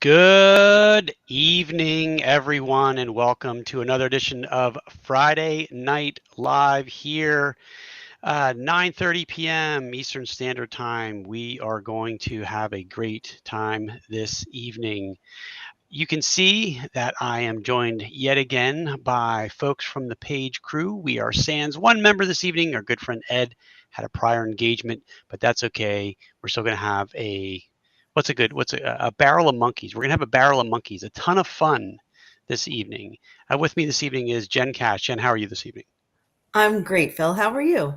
Good evening, everyone, and welcome to another edition of Friday Night Live here, 9:30 p.m. Eastern Standard Time. We are going to have a great time this evening. You can see that I am joined yet again by folks from the Page crew. We are sans one member this evening. Our good friend Ed had a prior engagement, but that's okay. We're still going to have a barrel of monkeys. We're gonna have a barrel of monkeys, a ton of fun this evening. With me this evening is Jenn Cash. Jenn, how are you this evening? I'm great, Phil. How are you?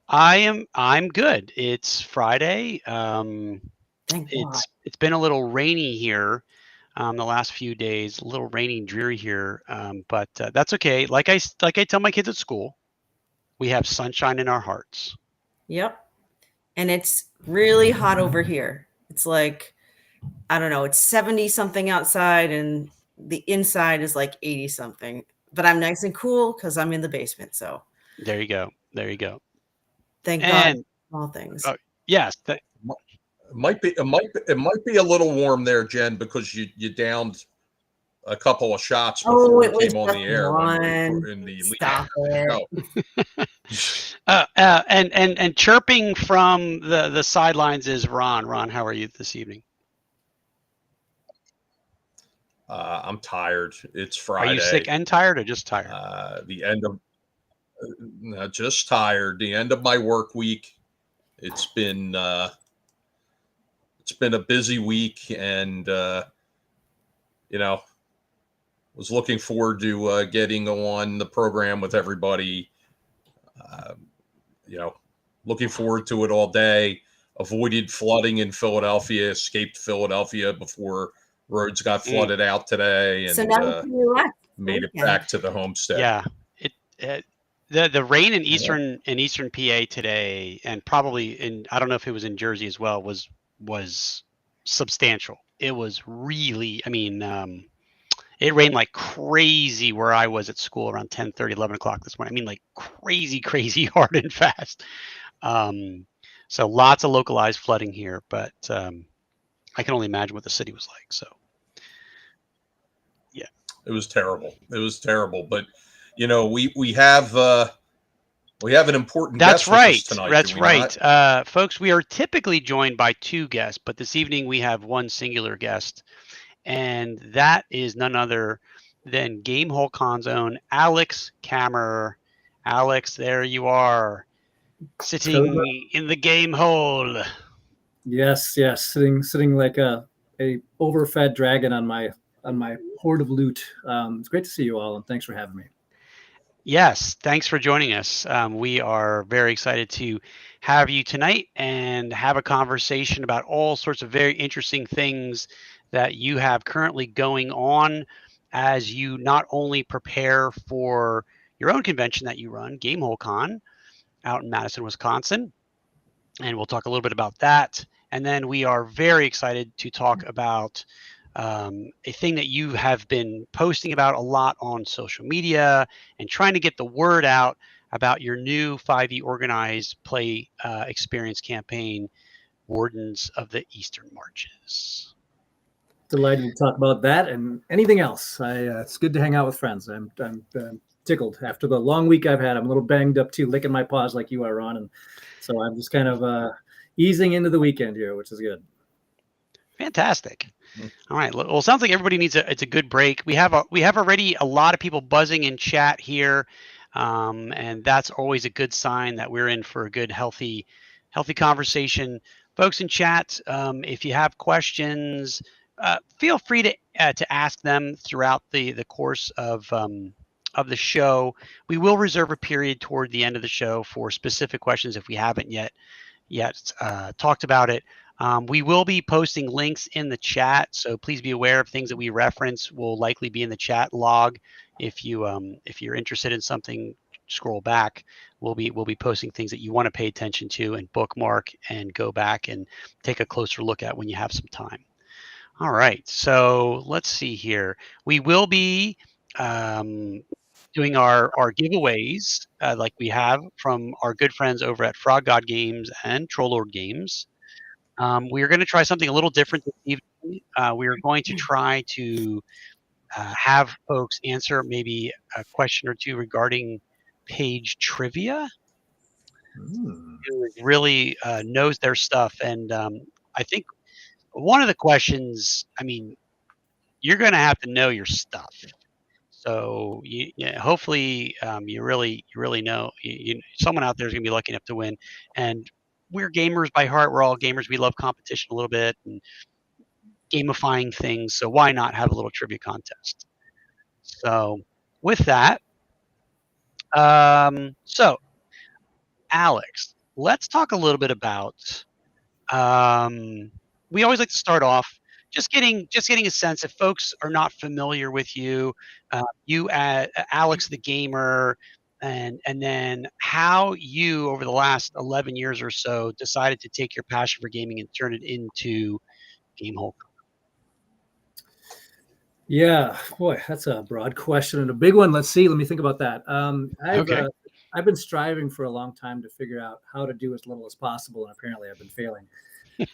I'm good. It's Friday. Thank God. It's been a little rainy here the last few days, a little rainy and dreary here, but that's okay. Like I tell my kids at school, we have sunshine in our hearts. Yep. And it's really hot over here. It's like, I don't know, it's 70 something outside and the inside is like 80 something. But I'm nice and cool because I'm in the basement. So There you go. There you go. thank God And for small things. yes, It might be a little warm there, Jen, because you downed a couple of shots before it we was came on the just air when we one. were in the Stop it. and chirping from the sidelines is Ron. Ron, how are you this evening? I'm tired. It's Friday. Are you sick and tired, or just tired? The end of just tired. The end of my work week. It's been a busy week, and was looking forward to getting on the program with everybody. Looking forward to it all day. Avoided flooding in Philadelphia, escaped Philadelphia before roads got flooded out today, and So now you left. made it back to the homestead. Yeah, the rain in eastern PA today, and probably I don't know if it was in Jersey as well, was substantial. It was really, it rained like crazy where I was at school around 10:30, 11 o'clock this morning. Like crazy hard and fast. So lots of localized flooding here, but I can only imagine what the city was like. So yeah, it was terrible. But we have an important guest with us tonight. That's right. Folks, we are typically joined by two guests, but this evening we have one singular guest, and that is none other than Gamehole Con's own Alex Kammer. Alex, there you are, sitting in the Gamehole. Yes, sitting like a overfed dragon on my hoard of loot. It's great to see you all, and thanks for having me. Yes, thanks for joining us. We are very excited to have you tonight and have a conversation about all sorts of very interesting things that you have currently going on as you not only prepare for your own convention that you run, Gamehole Con, out in Madison, Wisconsin. And we'll talk a little bit about that. And then we are very excited to talk about a thing that you have been posting about a lot on social media and trying to get the word out about your new 5e organized play experience campaign, Wardens of the Eastern Marches. Delighted to talk about that and anything else. It's good to hang out with friends. I'm tickled after the long week I've had. I'm a little banged up too, licking my paws like you are, Ron, and so I'm just kind of easing into the weekend here, which is good. Fantastic. All right. Well, it sounds like everybody needs it's a good break. We have already a lot of people buzzing in chat here, and that's always a good sign that we're in for a good, healthy conversation. Folks in chat, if you have questions, feel free to ask them throughout the course of the show. We will reserve a period toward the end of the show for specific questions if we haven't yet talked about it. We will be posting links in the chat, so please be aware of things that we reference will likely be in the chat log. If you're interested in something, scroll back. We'll be posting things that you want to pay attention to and bookmark and go back and take a closer look at when you have some time. All right, so let's see here. We will be doing our giveaways like we have from our good friends over at Frog God Games and Troll Lord Games. We are going to try something a little different this evening. We are going to try to have folks answer maybe a question or two regarding page trivia. Who really knows their stuff, and I think one of the questions, I mean, you're going to have to know your stuff. So hopefully you really know someone out there is going to be lucky enough to win. And we're gamers by heart. We're all gamers. We love competition a little bit and gamifying things. So why not have a little trivia contest? So with that, so Alex, let's talk a little bit about. We always like to start off just getting a sense if folks are not familiar with you, Alex the gamer, and then how you over the last 11 years or so decided to take your passion for gaming and turn it into Gamehole. Yeah, boy, that's a broad question and a big one. Let's see. Let me think about that. I've been striving for a long time to figure out how to do as little as possible, and apparently I've been failing.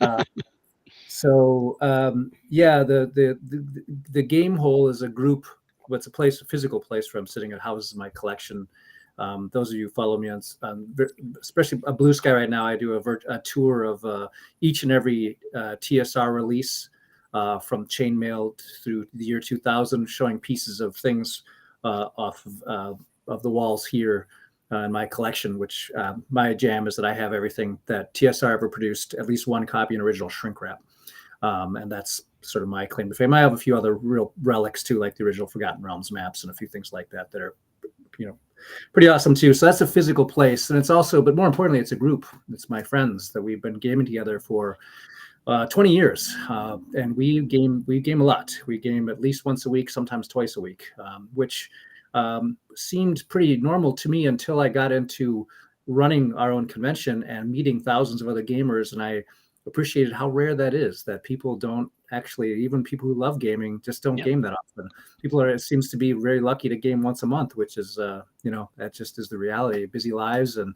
The Gamehole is a group. What's a physical place where I'm sitting. It houses my collection. Those of you who follow me on especially a Blue Sky right now, I do a tour of each and every TSR release from chainmail through the year 2000, showing pieces of things off of the walls here in my collection, which my jam is that I have everything that TSR ever produced, at least one copy in original shrink wrap. And that's sort of my claim to fame. I have a few other real relics too, like the original Forgotten Realms maps and a few things like that are, pretty awesome too. So that's a physical place. And it's also, but more importantly, it's a group. It's my friends that we've been gaming together for 20 years. And we game a lot. We game at least once a week, sometimes twice a week, which seemed pretty normal to me until I got into running our own convention and meeting thousands of other gamers. And I appreciated how rare that is, that people don't actually, even people who love gaming, just don't game that often. It seems to be very lucky to game once a month, which is, that just is the reality. Busy lives and,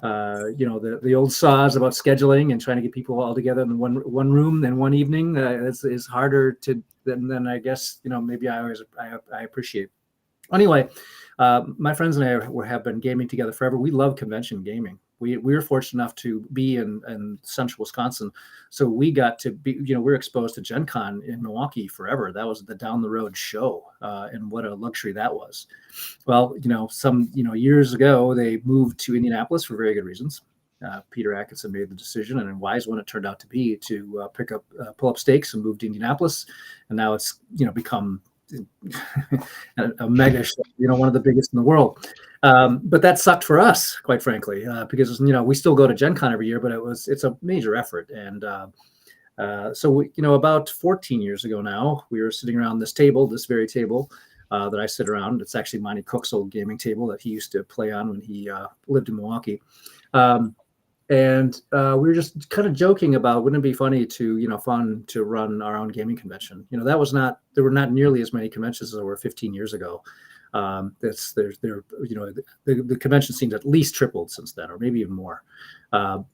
the old saws about scheduling and trying to get people all together in one room in one evening is harder than I guess, maybe I appreciate. Anyway, my friends and I have been gaming together forever. We love convention gaming. We were fortunate enough to be in central Wisconsin, so we got to be, we're exposed to Gen Con in Milwaukee forever. That was the down the road show, and what a luxury that was. Well, some years ago they moved to Indianapolis for very good reasons. Peter Atkinson made the decision, and a wise one it turned out to be, to pull up stakes and move to Indianapolis, and now it's become a mega show, one of the biggest in the world. But that sucked for us, quite frankly, because we still go to Gen Con every year, but it's a major effort. And so about 14 years ago now, we were sitting around this very table that I sit around. It's actually Monty Cook's old gaming table that he used to play on when he lived in Milwaukee. And we were just kind of joking about, wouldn't it be funny fun to run our own gaming convention? There were not nearly as many conventions as there were 15 years ago. The convention seems at least tripled since then, or maybe even more. But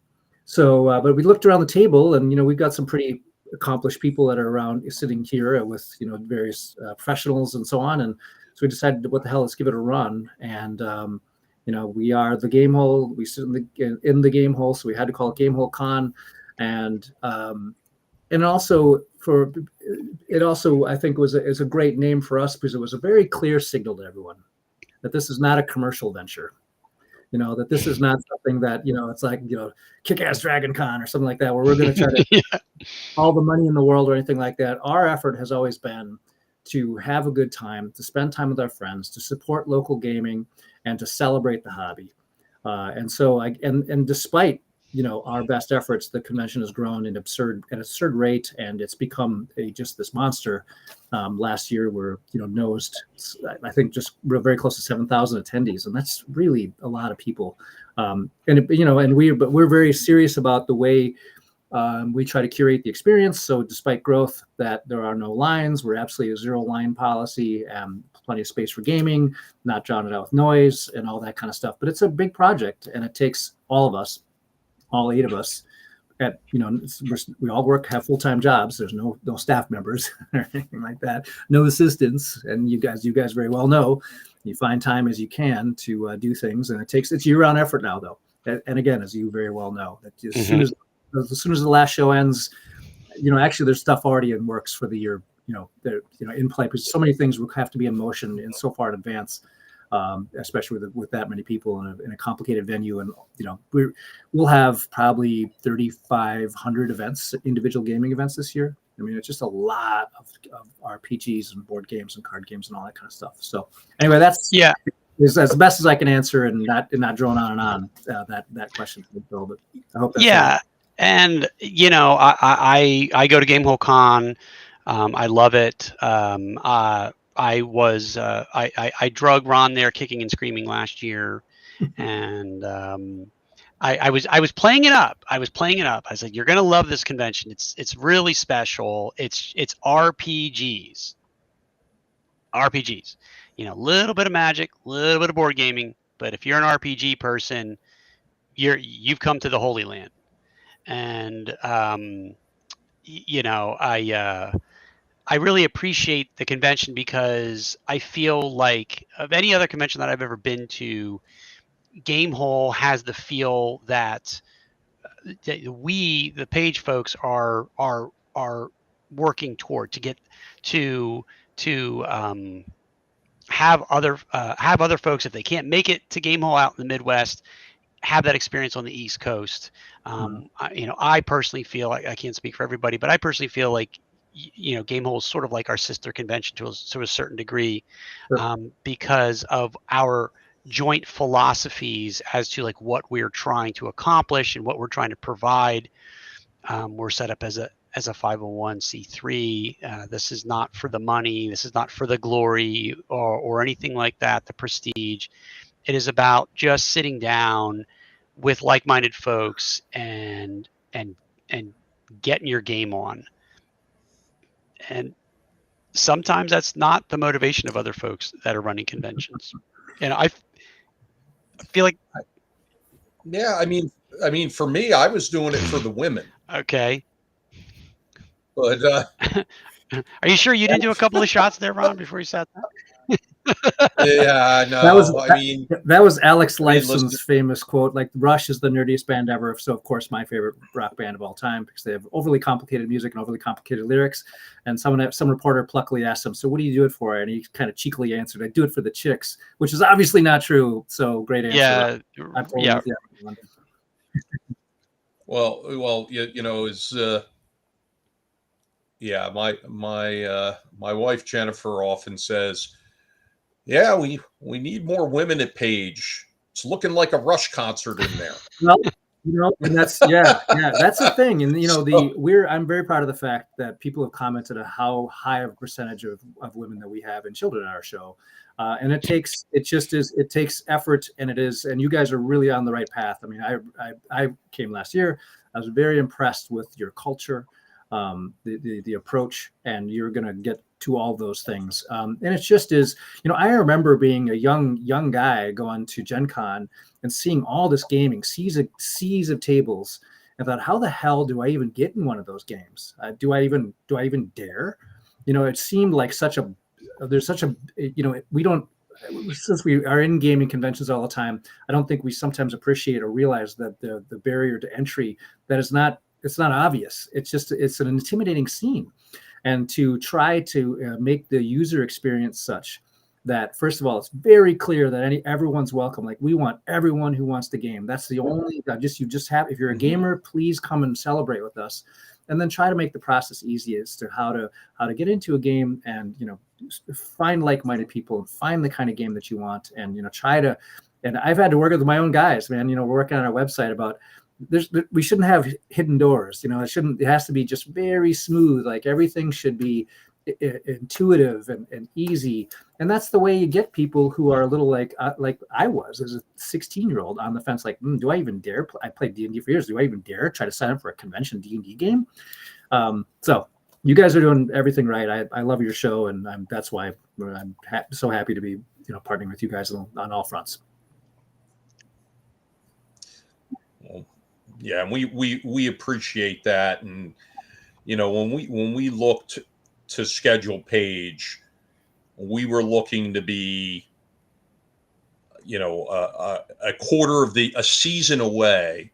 we looked around the table, and we've got some pretty accomplished people that are around sitting here with various professionals and so on. And so we decided, what the hell, let's give it a run. And we are the Gamehole. We sit in the Gamehole, so we had to call it Gamehole Con, and also I think is a great name for us, because it was a very clear signal to everyone that this is not a commercial venture. that this is not something that, it's like, Kick-Ass Dragon Con or something like that, where we're going to try to Yeah. all the money in the world or anything like that. Our effort has always been to have a good time, to spend time with our friends, to support local gaming, and to celebrate the hobby. And so, and despite our best efforts, the convention has grown at an absurd rate, and it's become just this monster. Last year, we're nosed, I think, just we're very close to 7,000 attendees, and that's really a lot of people. And we're very serious about the way we try to curate the experience. So despite growth, that there are no lines, we're absolutely a zero line policy, plenty of space for gaming, not drowning out with noise and all that kind of stuff. But it's a big project, and it takes all of us, all 8 of us. We all have full-time jobs. There's no staff members or anything like that, no assistants. And you guys very well know, you find time as you can to do things, and it's year-round effort now, though. And again, as you very well know, that as soon as the last show ends, actually there's stuff already in works for the year, in play, because so many things will have to be in motion in so far in advance, especially with that many people in a complicated venue. And, we'll have probably 3,500 events, individual gaming events this year. I mean, it's just a lot of RPGs and board games and card games and all that kind of stuff. So anyway, that's is as best as I can answer, and not drone on and on that question, Bill. But I hope that's And I go to Gamehole Con. I love it. I drug Ron there kicking and screaming last year, and I was playing it up. I was like, you're gonna love this convention. It's really special. It's RPGs. A little bit of Magic, a little bit of board gaming. But if you're an RPG person, you've come to the Holy Land. And I really appreciate the convention, because I feel like of any other convention that I've ever been to, Gamehole has the feel that we, the page folks, are working toward to get to have other folks, if they can't make it to Gamehole out in the Midwest, have that experience on the East Coast. I personally feel like, I can't speak for everybody, but I personally feel like Gamehole is sort of like our sister convention to a certain degree, because of our joint philosophies as to like what we're trying to accomplish and what we're trying to provide. We're set up as a 501c3. This is not for the money. This is not for the glory or anything like that, the prestige. It is about just sitting down with like-minded folks and getting your game on. And sometimes that's not the motivation of other folks that are running conventions. And I feel like, I mean, for me, I was doing it for the women. Okay. But are you sure you didn't do a couple of shots there, Ron, before you sat down? Yeah, no. That was Alex Lifeson's famous quote, like, Rush is the nerdiest band ever. So, of course, my favorite rock band of all time, because they have overly complicated music and overly complicated lyrics. And some reporter pluckily asked him, so what do you do it for? And he kind of cheekily answered, I do it for the chicks, which is obviously not true. So great answer. Yeah. Well, my wife Jennifer often says, yeah, we need more women at Page. It's looking like a Rush concert in there. Well, and that's that's the thing. And I'm very proud of the fact that people have commented on how high of a percentage of women that we have and children at our show. And it takes effort, and you guys are really on the right path. I mean, I came last year. I was very impressed with your culture, the approach, and you're going to get to all those things. And it just is, I remember being a young guy going to Gen Con and seeing all this gaming, seas of tables, and thought, how the hell do I even get in one of those games? Do I even dare? It seemed like we don't, since we are in gaming conventions all the time, I don't think we sometimes appreciate or realize that the barrier to entry, that it's not obvious. It's an intimidating scene. And to try to make the user experience such that first of all, it's very clear that everyone's welcome. Like we want everyone who wants to game. That's the only you just have. If you're a gamer, please come and celebrate with us, and then try to make the process easy as to how to get into a game and find like-minded people and find the kind of game that you want, and try to. And I've had to work with my own guys, man. We're working on our website about. We shouldn't have hidden doors. It has to be just very smooth. Like everything should be intuitive and easy, and that's the way you get people who are a little like I was as a 16-year-old on the fence, like do I even dare I played D&D for years, do I even dare try to sign up for a convention D&D game? So you guys are doing everything right. I love your show, and that's why I'm so happy to be partnering with you guys on all fronts. Well, yeah, and we appreciate that. And when we looked to schedule Paige, we were looking to be, a quarter of a season away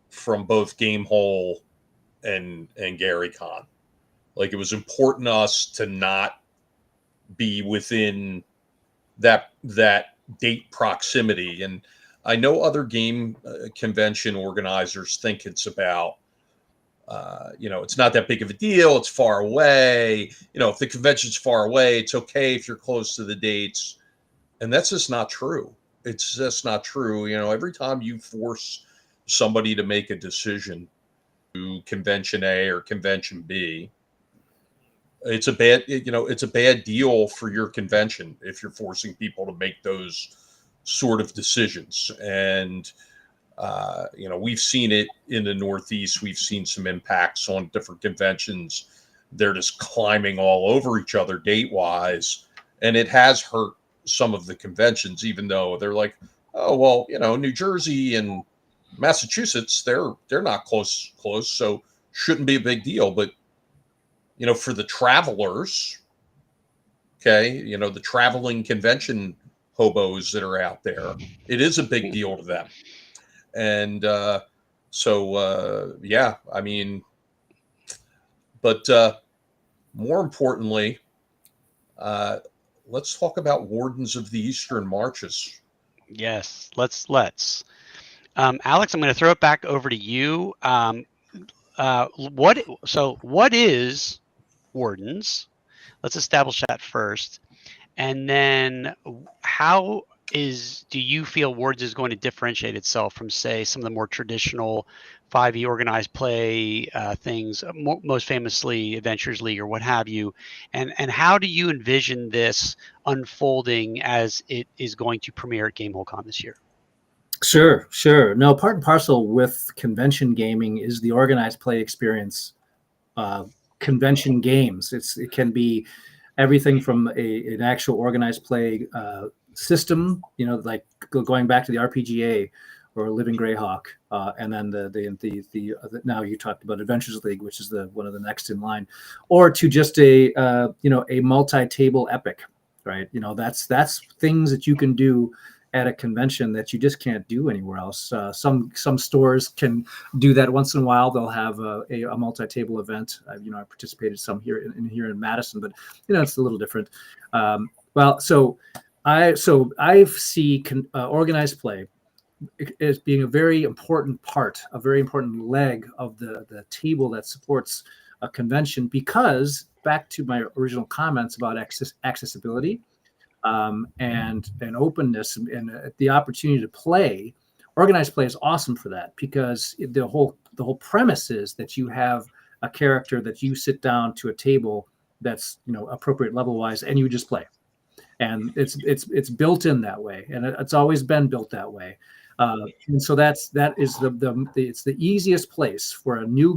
from both Gamehole and GaryCon. Like it was important to us to not be within that date proximity. And I know other game convention organizers think it's about, it's not that big of a deal. It's far away. If the convention's far away, it's okay if you're close to the dates. And that's just not true. It's just not true. Every time you force somebody to make a decision to convention A or convention B, it's a bad deal for your convention if you're forcing people to make those sort of decisions. And we've seen it in the Northeast. We've seen some impacts on different conventions. They're just climbing all over each other date-wise, and it has hurt some of the conventions, even though they're like, oh, well, New Jersey and Massachusetts, they're not close, so shouldn't be a big deal. But, for the travelers, okay, the traveling convention hobos that are out there, it is a big deal to them. And yeah, I mean, but more importantly, let's talk about Wardens of the Eastern Marches. Yes, let's. Alex, I'm going to throw it back over to you. What is Wardens? Let's establish that first. And then how do you feel Wardens is going to differentiate itself from, say, some of the more traditional 5e organized play things, most famously Adventures League or what have you? And how do you envision this unfolding as it is going to premiere at Gamehole Con this year? Sure. No, part and parcel with convention gaming is the organized play experience. Convention games. It can be everything from an actual organized play system, like going back to the RPGA or Living Greyhawk, and then the now you talked about Adventures League, which is one of the next in line, or to just a multi-table epic, right? That's things that you can do at a convention that you just can't do anywhere else. Some stores can do that once in a while. They'll have a multi-table event. I participated some here in Madison, but it's a little different. So I see organized play as being a very important part, a very important leg of the table that supports a convention, because back to my original comments about accessibility. And openness and the opportunity to play. Organized play is awesome for that, because the whole premise is that you have a character that you sit down to a table that's appropriate level wise, and you just play, and it's built in that way, and it's always been built that way. And so that is it's the easiest place for a new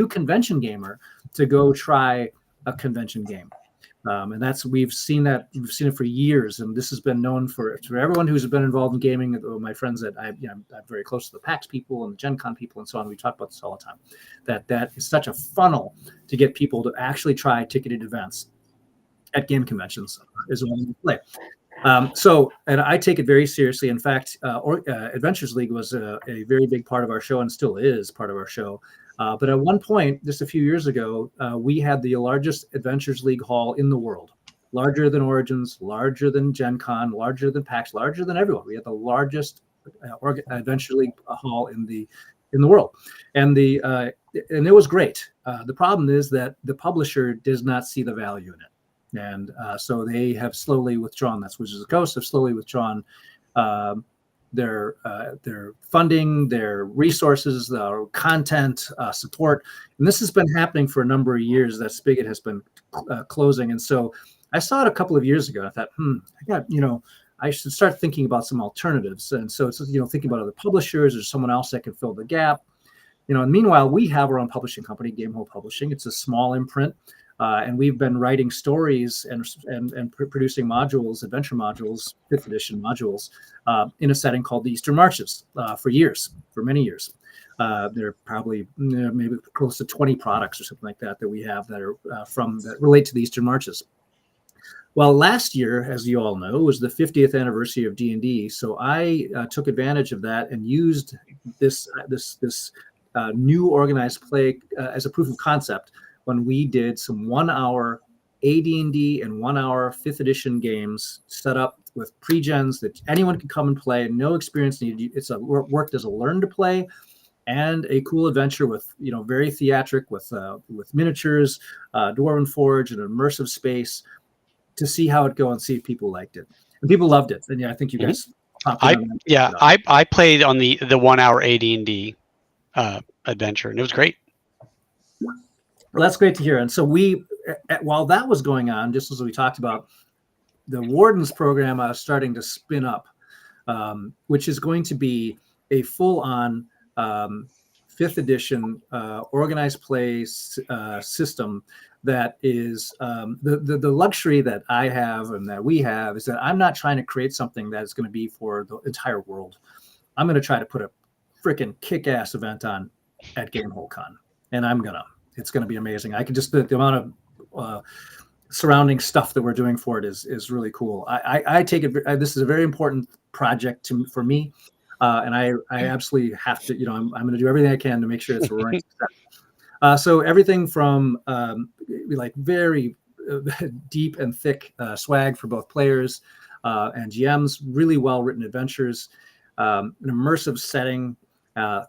convention gamer to go try a convention game. And we've seen it for years, and this has been known for everyone who's been involved in gaming. My friends that I'm very close to, the PAX people and the Gen Con people and so on. We talk about this all the time. That is such a funnel to get people to actually try ticketed events at game conventions is one to play. And I take it very seriously. In fact, Adventures League was a very big part of our show, and still is part of our show. But at one point, just a few years ago, we had the largest Adventures League hall in the world. larger than Origins, larger than Gen Con, larger than PAX, larger than everyone. We had the largest Adventure League hall in the world, and it was great. The problem is that the publisher does not see the value in it, and so they have slowly withdrawn. That's Wizards of the Coast have slowly withdrawn their funding, their resources, their content, support, and this has been happening for a number of years. That spigot has been closing, and so I saw it a couple of years ago. I thought, I should start thinking about some alternatives. And so it's thinking about other publishers or someone else that can fill the gap. And meanwhile, we have our own publishing company, Gamehole Publishing. It's a small imprint. And we've been writing stories and producing modules, adventure modules, 5th edition modules, in a setting called the Eastern Marches for many years. There are probably maybe close to 20 products or something like that we have that are that relate to the Eastern Marches. Well, last year, as you all know, was the 50th anniversary of D&D. So I took advantage of that and used this new organized play as a proof of concept when we did some 1-hour AD&D and 1-hour 5th edition games set up with pre-gens that anyone can come and play. No experience needed. It's worked as a learn to play and a cool adventure with very theatric with miniatures, Dwarven Forge, and an immersive space, to see how it go and see if people liked it. And people loved it. And I think you guys. I played on the 1-hour AD&D adventure, and it was great. Well, that's great to hear. And so while that was going on, just as we talked about, the Wardens program I was starting to spin up, which is going to be a full-on 5th edition organized play system that is the luxury that I have and that we have is that I'm not trying to create something that is going to be for the entire world. I'm going to try to put a freaking kick-ass event on at Gamehole Con, and it's going to be amazing. I can just the amount of surrounding stuff that we're doing for it is really cool. I take it. This is a very important project for me, and I absolutely have to. I'm going to do everything I can to make sure it's a roaring success. So everything from like very deep and thick swag for both players and GMs, really well-written adventures, an immersive setting,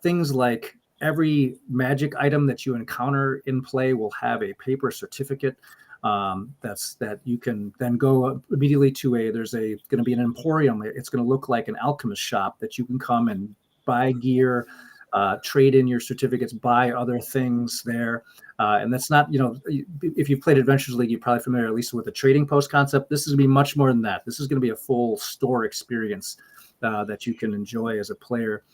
things like every magic item that you encounter in play will have a paper certificate that you can then go immediately to there's going to be an emporium. It's going to look like an alchemist shop that you can come and buy gear, trade in your certificates, buy other things there. And that's not, if you've played Adventures League, you're probably familiar at least with the trading post concept. This is going to be much more than that. This is going to be a full store experience that you can enjoy as a player.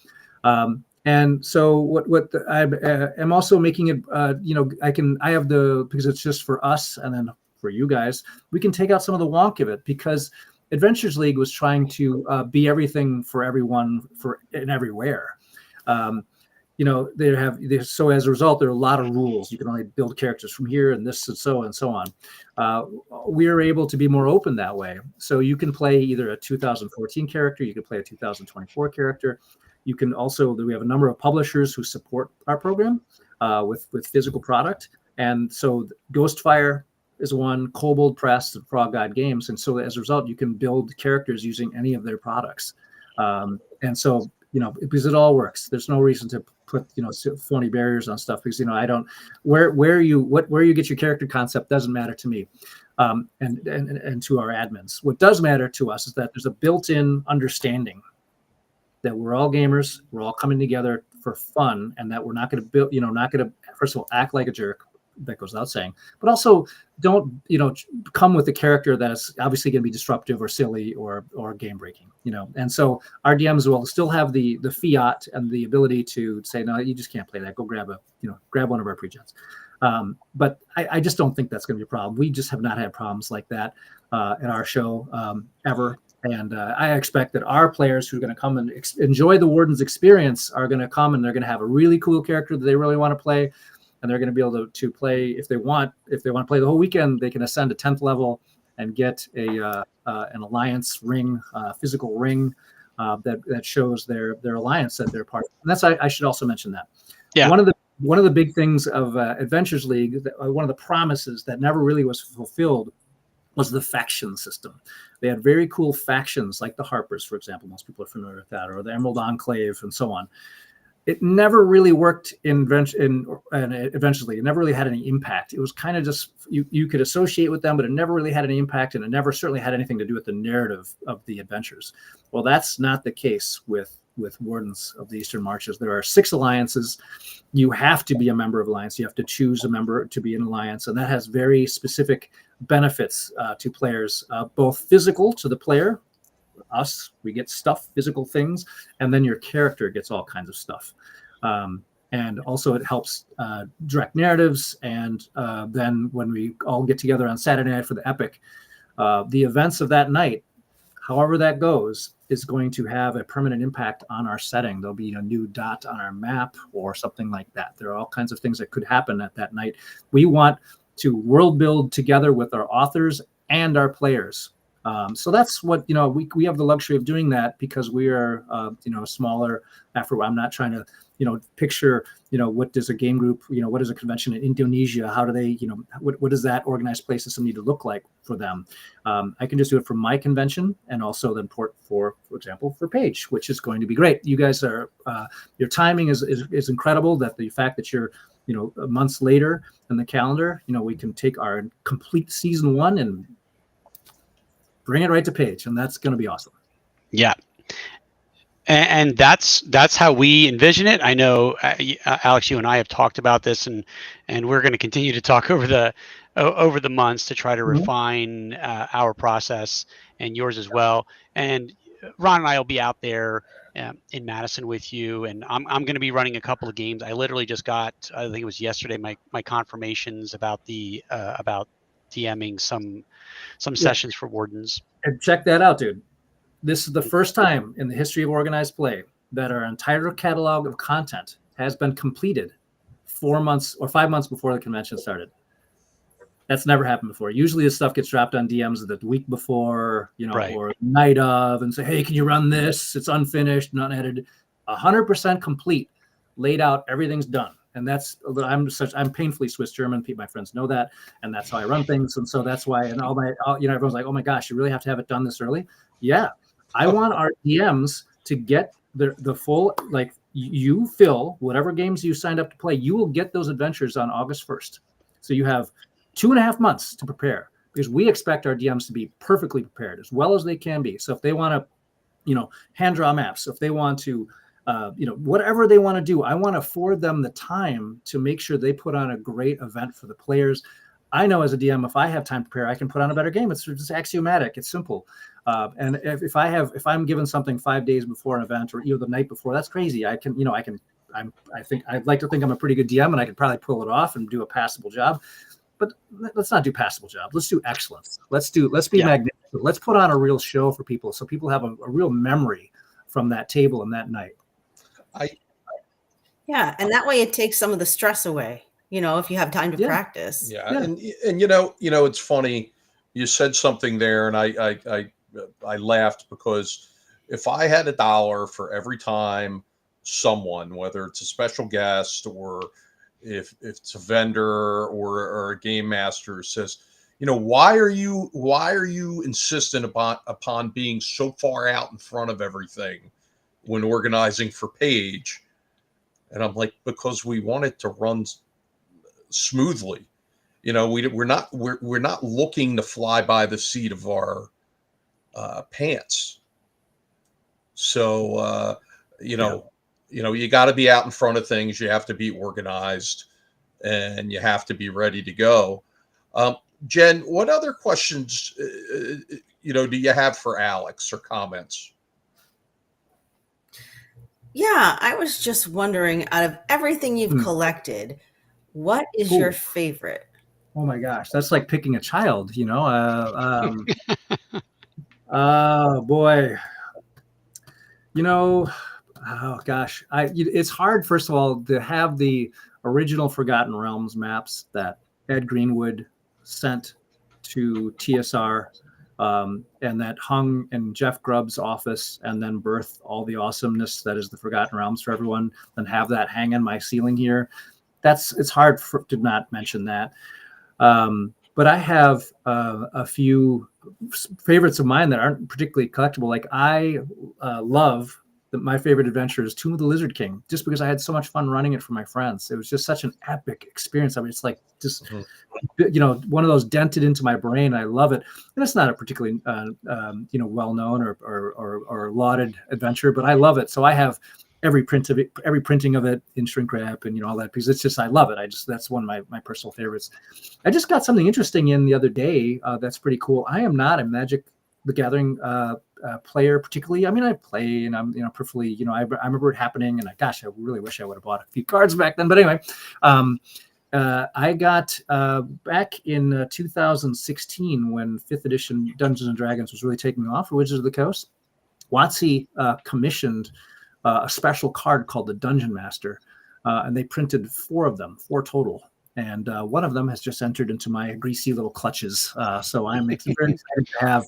And so I'm also making it, because it's just for us and then for you guys, we can take out some of the wonk of it, because Adventures League was trying to be everything for everyone and everywhere. So as a result, there are a lot of rules. You can only build characters from here and this and so on. We're able to be more open that way. So you can play either a 2014 character, you can play a 2024 character. You can also, we have a number of publishers who support our program with physical product. And so Ghostfire is one, Kobold Press, and Frog God Games. And so as a result, you can build characters using any of their products. And so, because it all works, there's no reason to put, phony barriers on stuff, because, I don't, where you get your character concept doesn't matter to me. And to our admins. What does matter to us is that there's a built-in understanding that we're all gamers, we're all coming together for fun, and that we're not going to build, not going to, first of all, act like a jerk. That goes without saying, but also don't, come with a character that's obviously going to be disruptive or silly or game breaking, And so our DMs will still have the fiat and the ability to say, no, you just can't play that. Go grab one of our pre-gens. But I just don't think that's going to be a problem. We just have not had problems like that at our show ever. And I expect that our players who are going to come and enjoy the Wardens experience are going to come and they're going to have a really cool character that they really want to play. And they're going to be able to play if they want to play the whole weekend. They can ascend to 10th level and get an alliance ring, physical ring that shows their alliance that they're part of. And that's I should also mention that. Yeah. One of the big things of Adventures League, one of the promises that never really was fulfilled, was the faction system. They had very cool factions like the Harpers, for example. Most people are familiar with that, or the Emerald Enclave, and so on. It never really worked and eventually it never really had any impact. It was kind of just you could associate with them, but it never really had any impact, and it never certainly had anything to do with the narrative of the adventures. Well, that's not the case with Wardens of the Eastern Marches. There are 6 alliances. You have to be a member of alliance. You have to choose a member to be an alliance, and that has very specific benefits to players, both physical to the player. Us, we get stuff, physical things, and then your character gets all kinds of stuff. And also it helps direct narratives. And then when we all get together on Saturday night for the epic, the events of that night, however that goes, is going to have a permanent impact on our setting. There'll be a new dot on our map or something like that. There are all kinds of things that could happen at that night. We want to world build together with our authors and our players. So that's what, we have the luxury of doing that because we are, a smaller effort. I'm not trying to, picture, what does a game group, what is a convention in Indonesia? How do they, what does that organized play system need to look like for them? I can just do it for my convention and also then port for example, for Page, which is going to be great. You guys are, your timing is incredible. That the fact that you're, months later in the calendar, we can take our complete season 1 and bring it right to Page, and that's going to be awesome. Yeah. And that's how we envision it. I know, Alex, you and I have talked about this, and we're going to continue to talk over the months to try to refine our process and yours as well. And Ron and I will be out there in Madison with you, and I'm going to be running a couple of games. I literally just got, I think it was yesterday, my confirmations about about DMing some sessions for Wardens. And check that out, dude. This is the first time in the history of organized play that our entire catalog of content has been completed 4 months or 5 months before the convention started. That's never happened before. Usually this stuff gets dropped on DMs the week before, right, or night of, and say, hey, can you run this? It's unfinished, not edited. 100% complete, laid out, everything's done. And that's, I'm painfully Swiss German. My friends know that, and that's how I run things. And so that's why, and everyone's like, oh my gosh, you really have to have it done this early? Yeah, I want our DMs to get the full, like, you fill whatever games you signed up to play. You will get those adventures on August 1st. So you have 2.5 months to prepare, because we expect our DMs to be perfectly prepared as well as they can be. So if they want to, hand draw maps, if they want to, whatever they want to do, I want to afford them the time to make sure they put on a great event for the players. I know as a DM, if I have time to prepare, I can put on a better game. It's just axiomatic. It's simple. And if I'm given something 5 days before an event or the night before, that's crazy. I'd like to think I'm a pretty good DM, and I could probably pull it off and do a passable job. But let's not do passable job. Let's do excellence. Let's be magnificent. Let's put on a real show for people, so people have a real memory from that table and that night. Yeah, and that way it takes some of the stress away. If you have time to practice. Yeah. And it's funny. You said something there, and I laughed, because if I had $1 for every time someone, whether it's a special guest or if it's a vendor or a game master, says, why are you insistent upon being so far out in front of everything when organizing for Page? And I'm like, because we want it to run smoothly. We're not looking to fly by the seat of our pants. So you got to be out in front of things. You have to be organized, and you have to be ready to go. Jen, what other questions do you have for Alex, or comments? Yeah, I was just wondering, out of everything you've collected, what is your favorite? Oh my gosh, that's like picking a child, oh boy. Oh gosh, it's hard, first of all, to have the original Forgotten Realms maps that Ed Greenwood sent to TSR, and that hung in Jeff Grubb's office, and then birthed all the awesomeness that is the Forgotten Realms for everyone, and have that hang on my ceiling here. It's hard to not mention that. but I have a few favorites of mine that aren't particularly collectible. Like I love my favorite adventure is Tomb of the Lizard King, just because I had so much fun running it for my friends. It was just such an epic experience. I mean, it's like just, one of those dented into my brain. I love it. And it's not a particularly, well-known or lauded adventure, but I love it. So I have every printing of it in shrink wrap and, all that, because it's just, I love it. That's one of my personal favorites. I just got something interesting in the other day. That's pretty cool. I am not a Magic the Gathering player particularly. I mean, I play and I'm, preferably, I remember it happening, and I really wish I would have bought a few cards back then. But anyway, I got back in 2016 when 5th edition Dungeons and Dragons was really taking off for Wizards of the Coast. WotC commissioned a special card called the Dungeon Master, and they printed 4 of them, 4 total. And one of them has just entered into my greasy little clutches. So I'm very excited to have.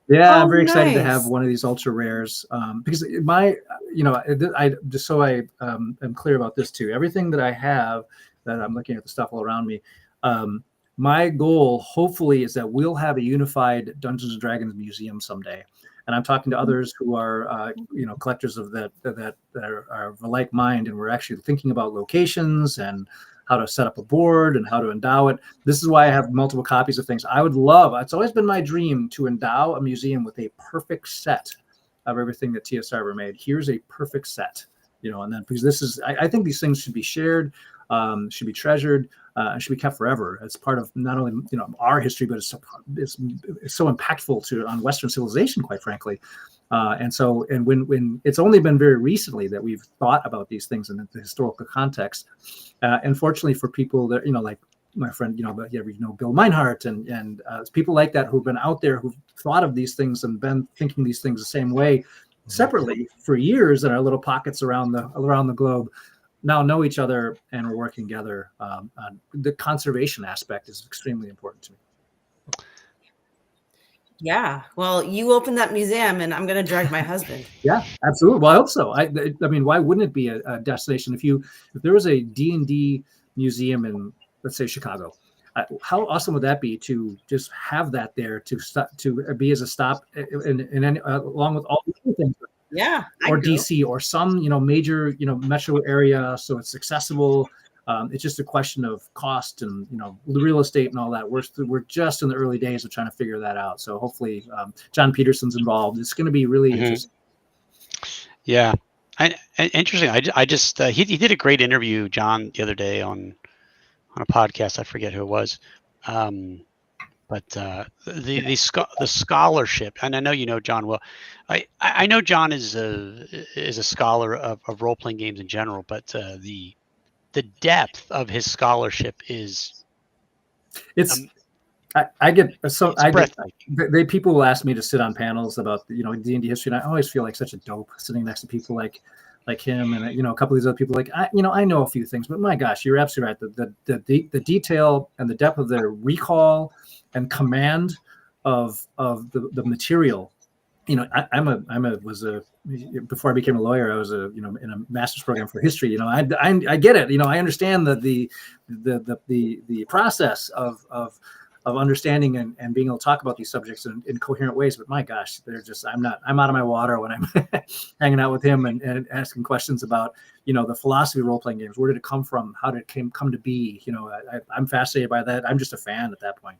Yeah, I'm very excited to have one of these ultra rares, because I just so I am clear about this too. Everything that I have, that I'm looking at the stuff all around me. My goal, hopefully, is that we'll have a unified Dungeons and Dragons museum someday. And I'm talking to others who are, collectors of that are of a like mind, and we're actually thinking about locations and how to set up a board and how to endow it. This is why I have multiple copies of things. I would love, it's always been my dream to endow a museum with a perfect set of everything that TSR ever made. Here's a perfect set, and then, because this is, I think these things should be shared, should be treasured, and should be kept forever. It's part of not only, our history, but it's so impactful on Western civilization, quite frankly. And when it's only been very recently that we've thought about these things in the historical context. Unfortunately for people that, like my friend, Bill Meinhardt and people like that who've been out there, who've thought of these things and been thinking these things the same way separately for years in our little pockets around the globe, now know each other and we're working together. The conservation aspect is extremely important to me. Yeah. Well, you open that museum and I'm going to drag my husband. Yeah, absolutely. Well, I hope so. I mean, why wouldn't it be a destination? If there was a D&D museum in, let's say, Chicago, how awesome would that be to just have that there to be as a stop and along with all the other things. Yeah. Or DC or some, major, metro area. So it's accessible. It's just a question of cost and, real estate and all that. We're just in the early days of trying to figure that out. So hopefully John Peterson's involved. It's going to be really interesting. Yeah. Interesting. I just, he did a great interview, John, the other day on a podcast. I forget who it was. But the scholarship, and I know John well. I know John is a scholar of role-playing games in general, but the depth of his scholarship is people will ask me to sit on panels about D&D history, and I always feel like such a dope sitting next to people like him and a couple of these other people. Like I know a few things, but my gosh, you're absolutely right. The detail and the depth of their recall and command of the material. Before I became a lawyer, I was in a master's program for history. I get it. I understand the process of understanding and being able to talk about these subjects in coherent ways. But my gosh, I'm out of my water when I'm hanging out with him and asking questions about, the philosophy of role-playing games. Where did it come from? How did it come to be? I'm fascinated by that. I'm just a fan at that point.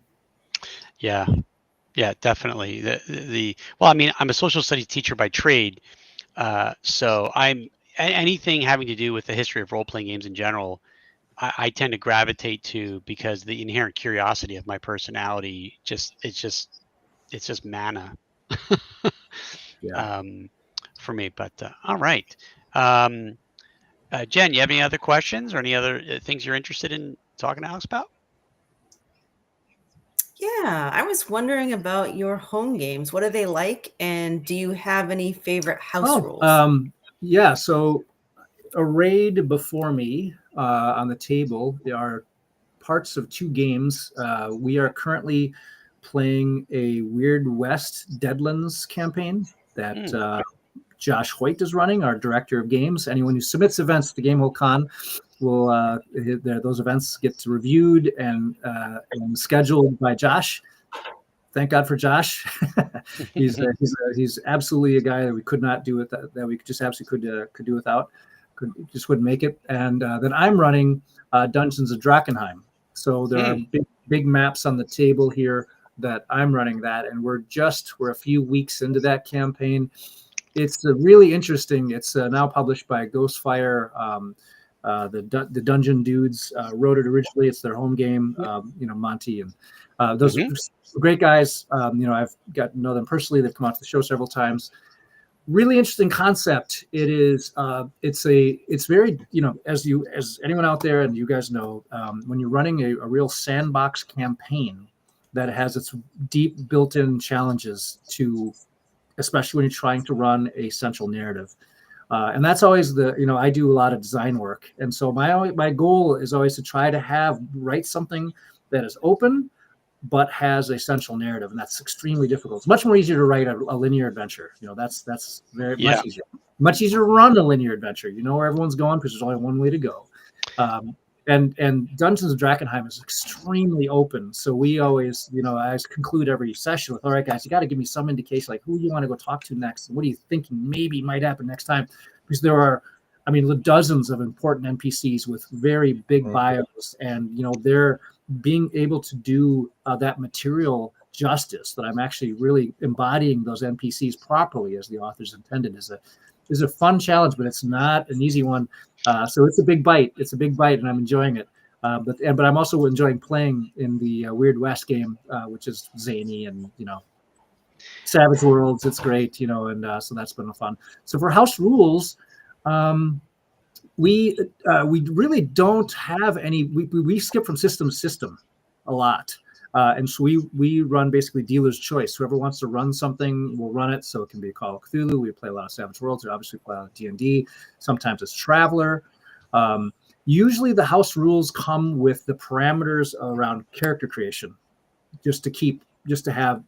Yeah. Yeah, definitely. Well, I mean, I'm a social studies teacher by trade. So I'm anything having to do with the history of role-playing games in general, I tend to gravitate to, because the inherent curiosity of my personality it's just manna for me. But all right. Jen, you have any other questions or any other things you're interested in talking to Alex about? Yeah, I was wondering about your home games. What are they like? And do you have any favorite house rules? Yeah, so arrayed before me on the table, there are parts of 2 games. We are currently playing a Weird West Deadlands campaign that Josh Hoyt is running, our director of games. Anyone who submits events to Gamehole Con those events get reviewed and scheduled by Josh. Thank God for Josh. he's absolutely a guy that we could not do it, that we just absolutely could do without. Just wouldn't make it. And then I'm running Dungeons of Drakkenheim. So there are big maps on the table here that I'm running that, and we're a few weeks into that campaign. It's really interesting. It's now published by Ghostfire. The Dungeon Dudes wrote it originally. It's their home game. Monty and those are great guys. I've got to know them personally. They've come out to the show several times. Really interesting concept. It is. It's very, as anyone out there and you guys know, when you're running a real sandbox campaign that has its deep built-in challenges to, especially when you're trying to run a central narrative. And that's always I do a lot of design work. And so my goal is always to write something that is open, but has a central narrative. And that's extremely difficult. It's much more easier to write a linear adventure. That's very much easier. Much easier to run a linear adventure. You know where everyone's going because there's only one way to go. And Dungeons of Drakkenheim is extremely open. So we always, I conclude every session with, all right, guys, you got to give me some indication, like who you want to go talk to next. And what are you thinking maybe might happen next time? Because there are, dozens of important NPCs with very big bios. And, they're being able to do that material justice, that I'm actually really embodying those NPCs properly as the authors intended is a fun challenge, but it's not an easy one. So it's a big bite. And I'm enjoying it. But I'm also enjoying playing in the Weird West game, which is zany and Savage Worlds. It's great, and so that's been fun. So for house rules, we really don't have any. We skip from system to system a lot. And so we run basically dealer's choice. Whoever wants to run something will run it. So it can be a Call of Cthulhu. We play a lot of Savage Worlds. We obviously play a lot of D&D. Sometimes it's Traveler. Usually the house rules come with the parameters around character creation, just to have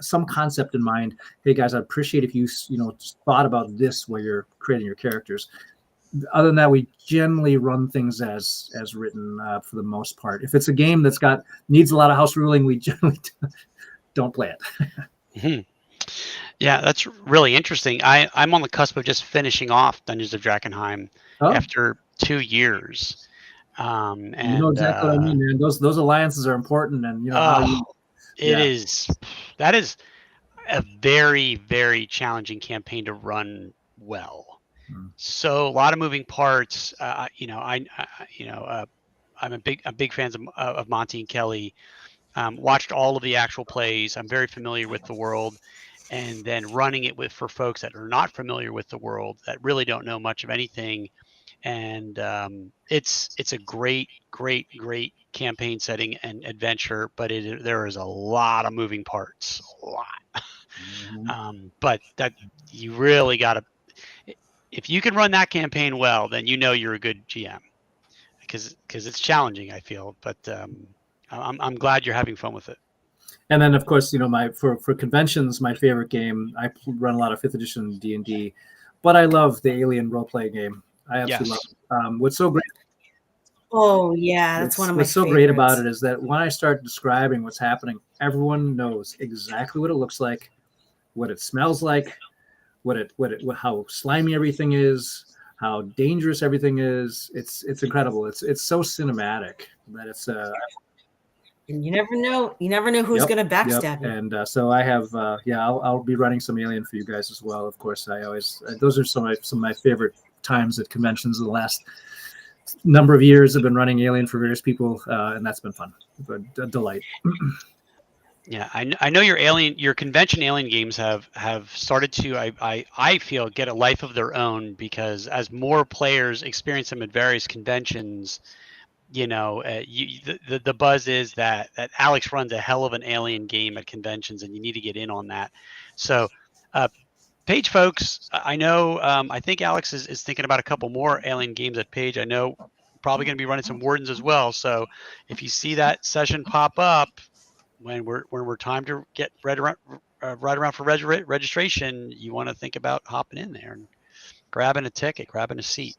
some concept in mind. Hey guys, I'd appreciate if you just thought about this while you're creating your characters. Other than that, we generally run things as written for the most part. If it's a game needs a lot of house ruling, we generally don't play it. Yeah, that's really interesting. I'm on the cusp of just finishing off Dungeons of Drakkenheim after 2 years. And you know exactly what I mean, man. Those alliances are important, and that is a very, very challenging campaign to run well. So a lot of moving parts. I'm a big fan of Monty and Kelly. Watched all of the actual plays. I'm very familiar with the world, and then running it for folks that are not familiar with the world, that really don't know much of anything. And it's a great campaign setting and adventure, but there is a lot of moving parts, a lot. But that you really got to. If you can run that campaign well, then you're a good GM, because it's challenging, I feel. But I'm glad you're having fun with it. And then, of course, for conventions, my favorite game. I run a lot of 5th edition D&D, but I love the Alien role play game. I absolutely love it. What's so great? Oh yeah, that's one of my. What's so great about it is that when I start describing what's happening, everyone knows exactly what it looks like, what it smells like, how slimy everything is, how dangerous everything is. It's incredible. It's so cinematic that it's and you never know who's going to backstab you. And so I have I'll be running some Alien for you guys as well. Of course, I always those are some of my favorite times at conventions. The last number of years I've been running Alien for various people, and that's been fun. A delight. Yeah, I know your convention Alien games have started to, I feel, get a life of their own, because as more players experience them at various conventions, the buzz is that Alex runs a hell of an Alien game at conventions, and you need to get in on that. So, Page folks, I know, I think Alex is thinking about a couple more Alien games at Page. I know probably going to be running some Wardens as well. So if you see that session pop up, when we're time to get right around for registration, you want to think about hopping in there and grabbing a ticket, grabbing a seat.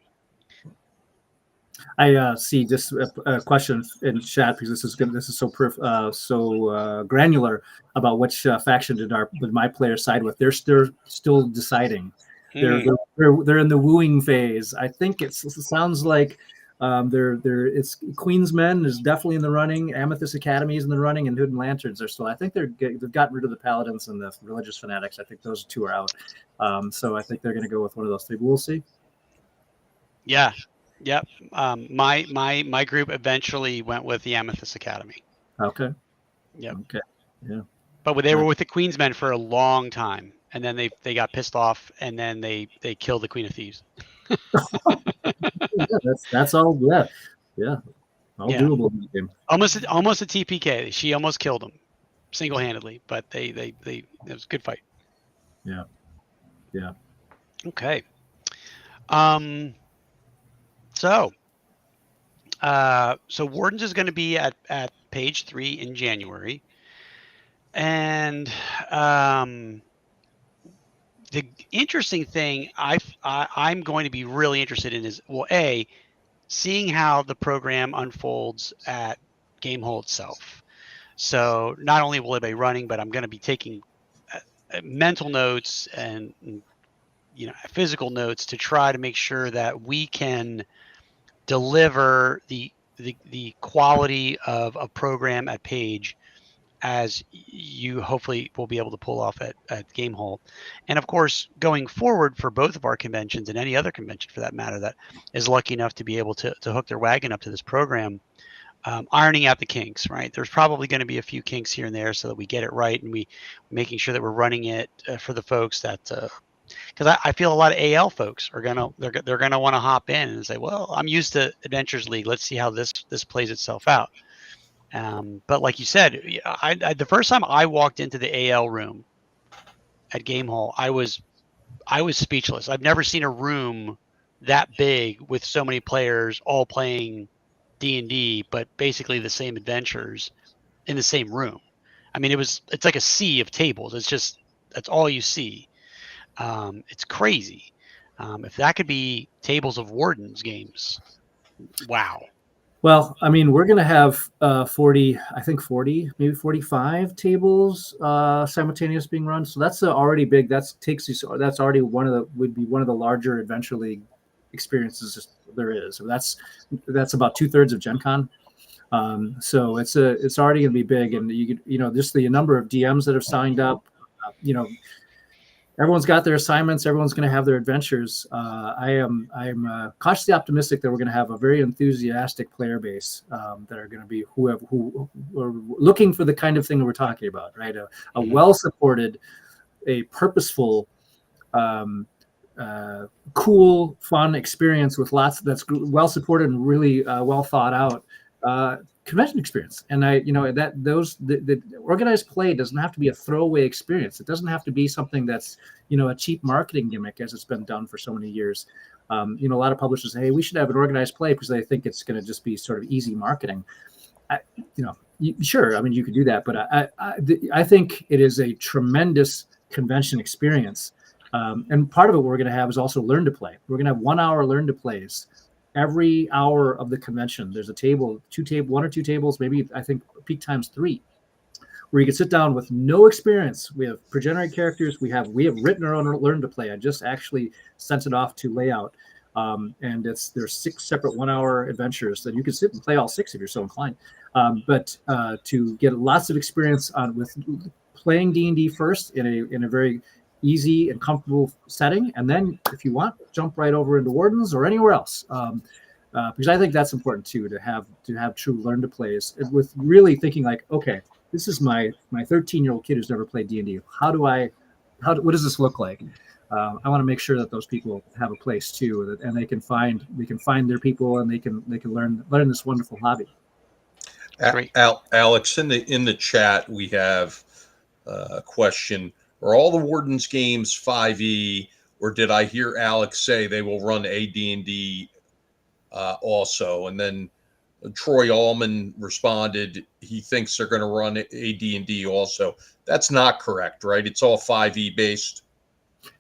I see just a question in chat because this is good. This is so granular about which faction did my players side with. They're still deciding. They're, Hmm. they're in the wooing phase. I think it sounds like it's Queensmen is definitely in the running. Amethyst Academy is in the running, and Hood and Lanterns are still. I think they've gotten rid of the Paladins and the Religious Fanatics. I think those two are out. So I think they're going to go with one of those three. But we'll see. Yeah. Yep. My group eventually went with the Amethyst Academy. Okay. Yep. Okay. Yeah. But they were with the Queensmen for a long time, and then they got pissed off, and then they killed the Queen of Thieves. Yeah, that's all. Yeah, all Yeah. doable in the game. Almost a TPK. She almost killed him single-handedly, but it was a good fight. Yeah. Okay. So Wardens is going to be at page 3 in January, and the interesting thing I'm going to be really interested in is, well, seeing how the program unfolds at Gamehole itself. So not only will it be running, but I'm going to be taking mental notes and physical notes to try to make sure that we can deliver the quality of a program at Page as you hopefully will be able to pull off at Gamehole. And of course, going forward for both of our conventions and any other convention for that matter that is lucky enough to be able to hook their wagon up to this program, ironing out the kinks, right? There's probably going to be a few kinks here and there so that we get it right, and we making sure that we're running it for the folks that because I feel a lot of AL folks are they're gonna want to hop in and say, well, I'm used to Adventures League. Let's see how this plays itself out. But like you said, the first time I walked into the AL room at Gamehole, I was speechless. I've never seen a room that big with so many players all playing D&D, but basically the same adventures in the same room. I mean, it's like a sea of tables. That's all you see. It's crazy. If that could be tables of Wardens games, wow. Well, I mean, we're going to have 40, I think 40, maybe 45 tables simultaneous being run. So that's already big. That's already would be one of the larger Adventure League experiences there is. So that's about 2/3 of Gen Con. So it's already going to be big, and just the number of DMs that have signed up, everyone's got their assignments. Everyone's going to have their adventures. I'm cautiously optimistic that we're going to have a very enthusiastic player base that are going to be who are looking for the kind of thing that we're talking about, right? A well-supported, a purposeful, cool, fun experience with that's well-supported and really well thought out convention experience. And the organized play doesn't have to be a throwaway experience. It doesn't have to be something that's a cheap marketing gimmick as it's been done for so many years. A lot of publishers say, hey, we should have an organized play because they think it's going to just be sort of easy marketing. Sure, I mean, you could do that, but I think it is a tremendous convention experience. And part of it we're going to have is also learn to play. We're going to have 1 hour learn to plays every hour of the convention. There's a table, one or two tables, maybe I think peak times 3, where you can sit down with no experience. We have progenitor characters. We have written our own learn to play. I just actually sent it off to layout. And there's 6 separate 1 hour adventures that you can sit and play all 6 if you're so inclined. But to get lots of experience with playing D&D first in a very easy and comfortable setting, and then if you want, jump right over into Wardens or anywhere else, because I think that's important too, to have true learn to plays with really thinking like, okay, this is my 13-year-old kid who's never played D&D. What does this look like? I want to make sure that those people have a place too, and they can find their people, and they can learn this wonderful hobby. Great. Alex, in the chat we have a question. Are all the Wardens games 5e, or did I hear Alex say they will run AD&D also? And then Troy Allman responded he thinks they're going to run AD&D also. That's not correct, right? It's all 5e based.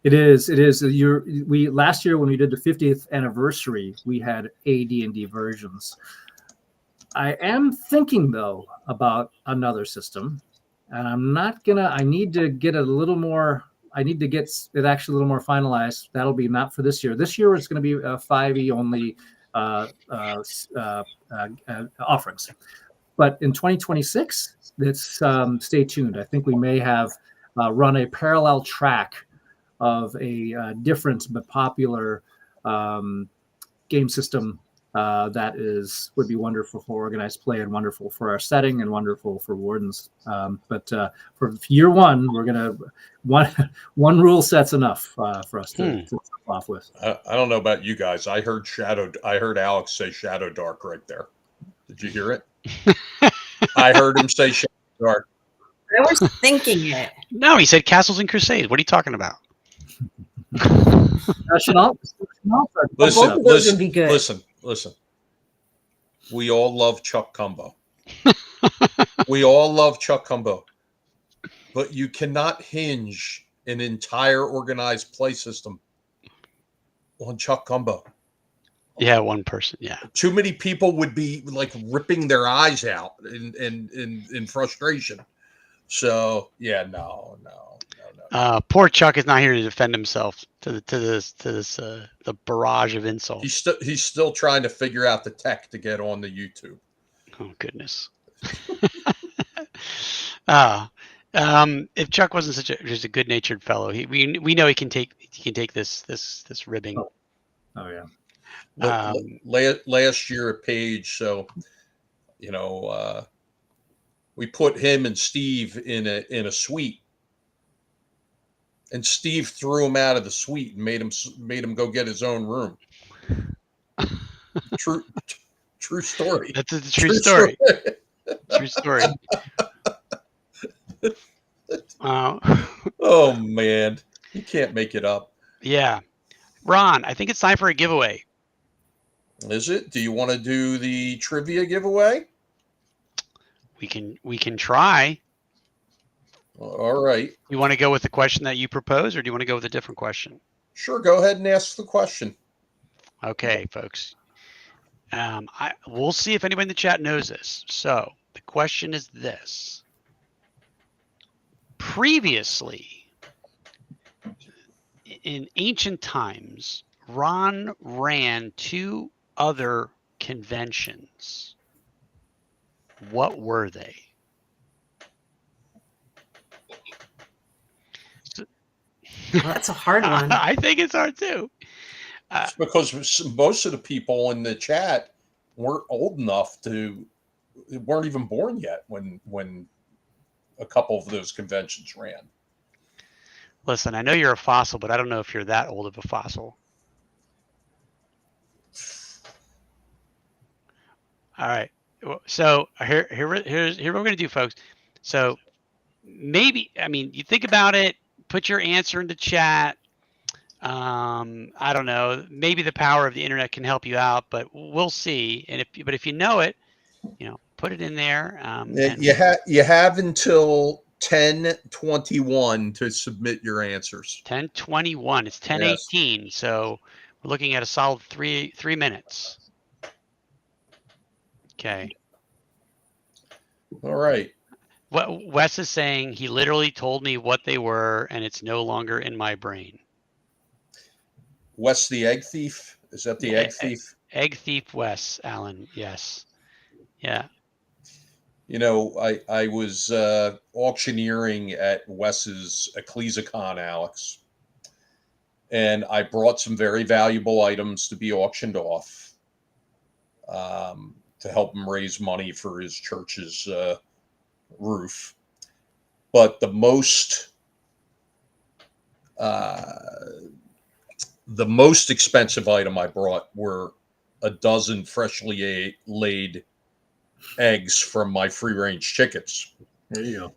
It is. It is. We last year when we did the 50th anniversary, we had AD&D versions. I am thinking though about another system, and I'm not gonna. I need to get a little more. I need to get it actually a little more finalized. That'll be not for this year. This year it's going to be 5e only offerings. But in 2026, it's stay tuned. I think we may have run a parallel track of a different but popular game system that would be wonderful for organized play and wonderful for our setting and wonderful for Wardens. But for year one, we're gonna one rule set's enough for us to start off with. I don't know about you guys. I heard Alex say Shadow Dark right there. Did you hear it? I heard him say Shadow Dark. I was thinking it. No, he said Castles and Crusades. What are you talking about? Listen. We all love Chuck Cumbo. We all love Chuck Cumbo. But you cannot hinge an entire organized play system on Chuck Cumbo. Yeah, one person. Yeah. Too many people would be like ripping their eyes out in frustration. So yeah, no. Poor Chuck is not here to defend himself to this the barrage of insults. He's still trying to figure out the tech to get on the YouTube. Oh goodness. If Chuck wasn't just a good-natured fellow, we know he can take this ribbing. Oh yeah. Last year at Page, so we put him and Steve in a suite, and Steve threw him out of the suite and made him go get his own room. True story. That's a true story. True story. Oh man, you can't make it up. Yeah, Ron, I think it's time for a giveaway. Is it? Do you want to do the trivia giveaway? We can try. All right. You want to go with the question that you propose, or do you want to go with a different question? Sure, go ahead and ask the question. Okay, folks. We'll see if anybody in the chat knows this. So the question is this. Previously, in ancient times, Ron ran 2 other conventions. What were they? Well, that's a hard one. I think it's hard too. It's because most of the people in the chat weren't old enough weren't even born yet when a couple of those conventions ran. Listen, I know you're a fossil, but I don't know if you're that old of a fossil. All right. So here's what we're going to do, folks. So maybe, you think about it, put your answer into chat. I don't know. Maybe the power of the internet can help you out, but we'll see. And if you know it, put it in there. You have until 10:21 to submit your answers. 10:21. It's 10:18. Yes. So we're looking at a solid 3 minutes. Okay. All right. What Wes is saying, he literally told me what they were, and it's no longer in my brain. Wes the Egg Thief? Is that the Egg Thief? Egg Thief Wes, Alan. Yes. Yeah. I was auctioneering at Wes's EcclesiaCon, Alex, and I brought some very valuable items to be auctioned off to help him raise money for his church's roof. But the most expensive item I brought were a dozen freshly laid eggs from my free-range chickens. There you go.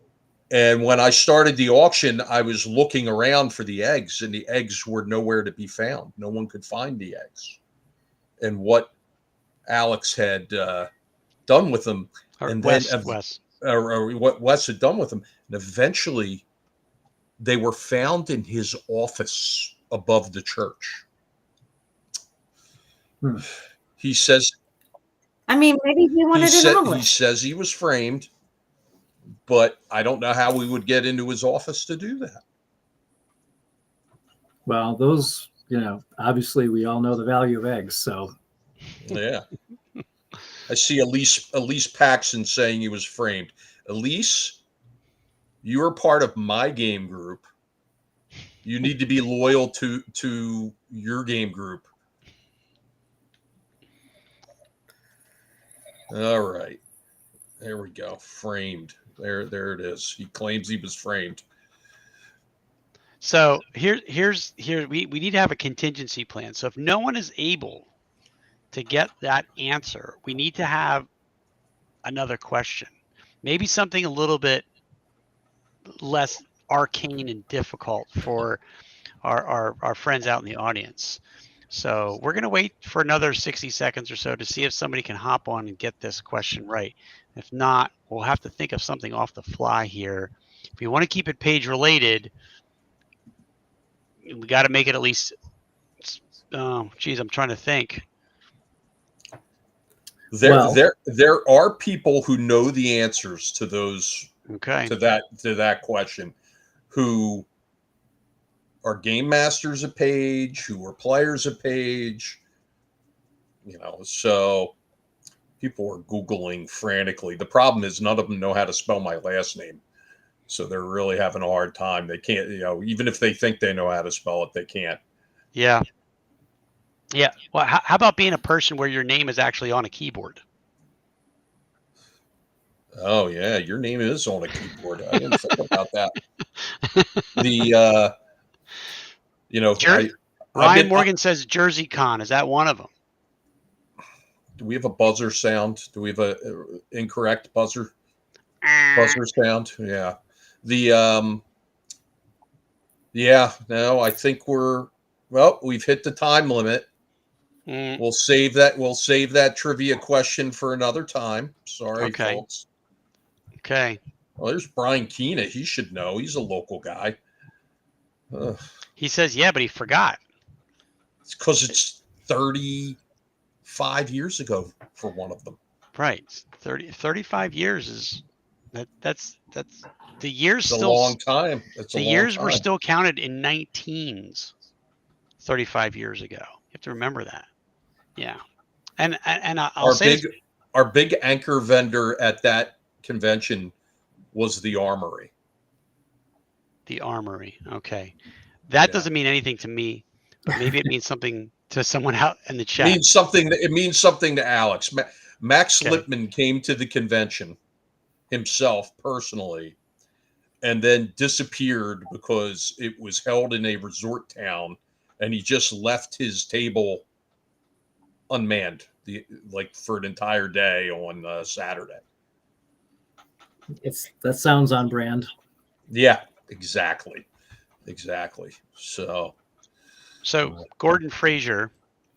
And when I started the auction, I was looking around for the eggs, and the eggs were nowhere to be found. No one could find the eggs. And what Alex had done with them, or and Wes, then what Wes had done with them, and eventually They were found in his office above the church. He says, I mean, maybe he wanted an omelet. he says he was framed, but I don't know how we would get into his office to do that. Well, those, obviously we all know the value of eggs. So yeah. I see Elise Paxson saying he was framed. Elise, you are part of my game group. You need to be loyal to your game group. All right. There we go. Framed. There it is. He claims he was framed. So here we need to have a contingency plan. So if no one is able to get that answer, we need to have another question. Maybe something a little bit less arcane and difficult for our friends out in the audience. So we're going to wait for another 60 seconds or so to see if somebody can hop on and get this question right. If not, we'll have to think of something off the fly here. If we want to keep it page related, we got to make it at least, I'm trying to think. There are people who know the answers to those, to that question, who are game masters at Page, who are players at Page, so people are Googling frantically. The problem is none of them know how to spell my last name. So they're really having a hard time. They can't, even if they think they know how to spell it, they can't. Yeah. Yeah. Well, how about being a person where your name is actually on a keyboard? Oh, yeah. Your name is on a keyboard. I didn't think about that. The, Ryan Morgan says Jersey Con. Is that one of them? Do we have a buzzer sound? Do we have a incorrect buzzer sound? Yeah. I think we've hit the time limit. We'll save that trivia question for another time. Sorry, folks. Okay. Well, there's Brian Keena. He should know. He's a local guy. He says, yeah, but he forgot. It's because it's 35 years ago for one of them. Right. 35 years is that's the years it's still a long time. It's the years were still counted in 19s 35 years ago. You have to remember that. Yeah. And I'll say our big anchor vendor at that convention was the Armory. The Armory. Okay. That doesn't mean anything to me. But maybe it means something to someone out in the chat. It means something to Alex. Max Lippman came to the convention himself personally and then disappeared because it was held in a resort town and he just left his table unmanned for an entire day on Saturday. That sounds on brand. Yeah, exactly. So Gordon Frazier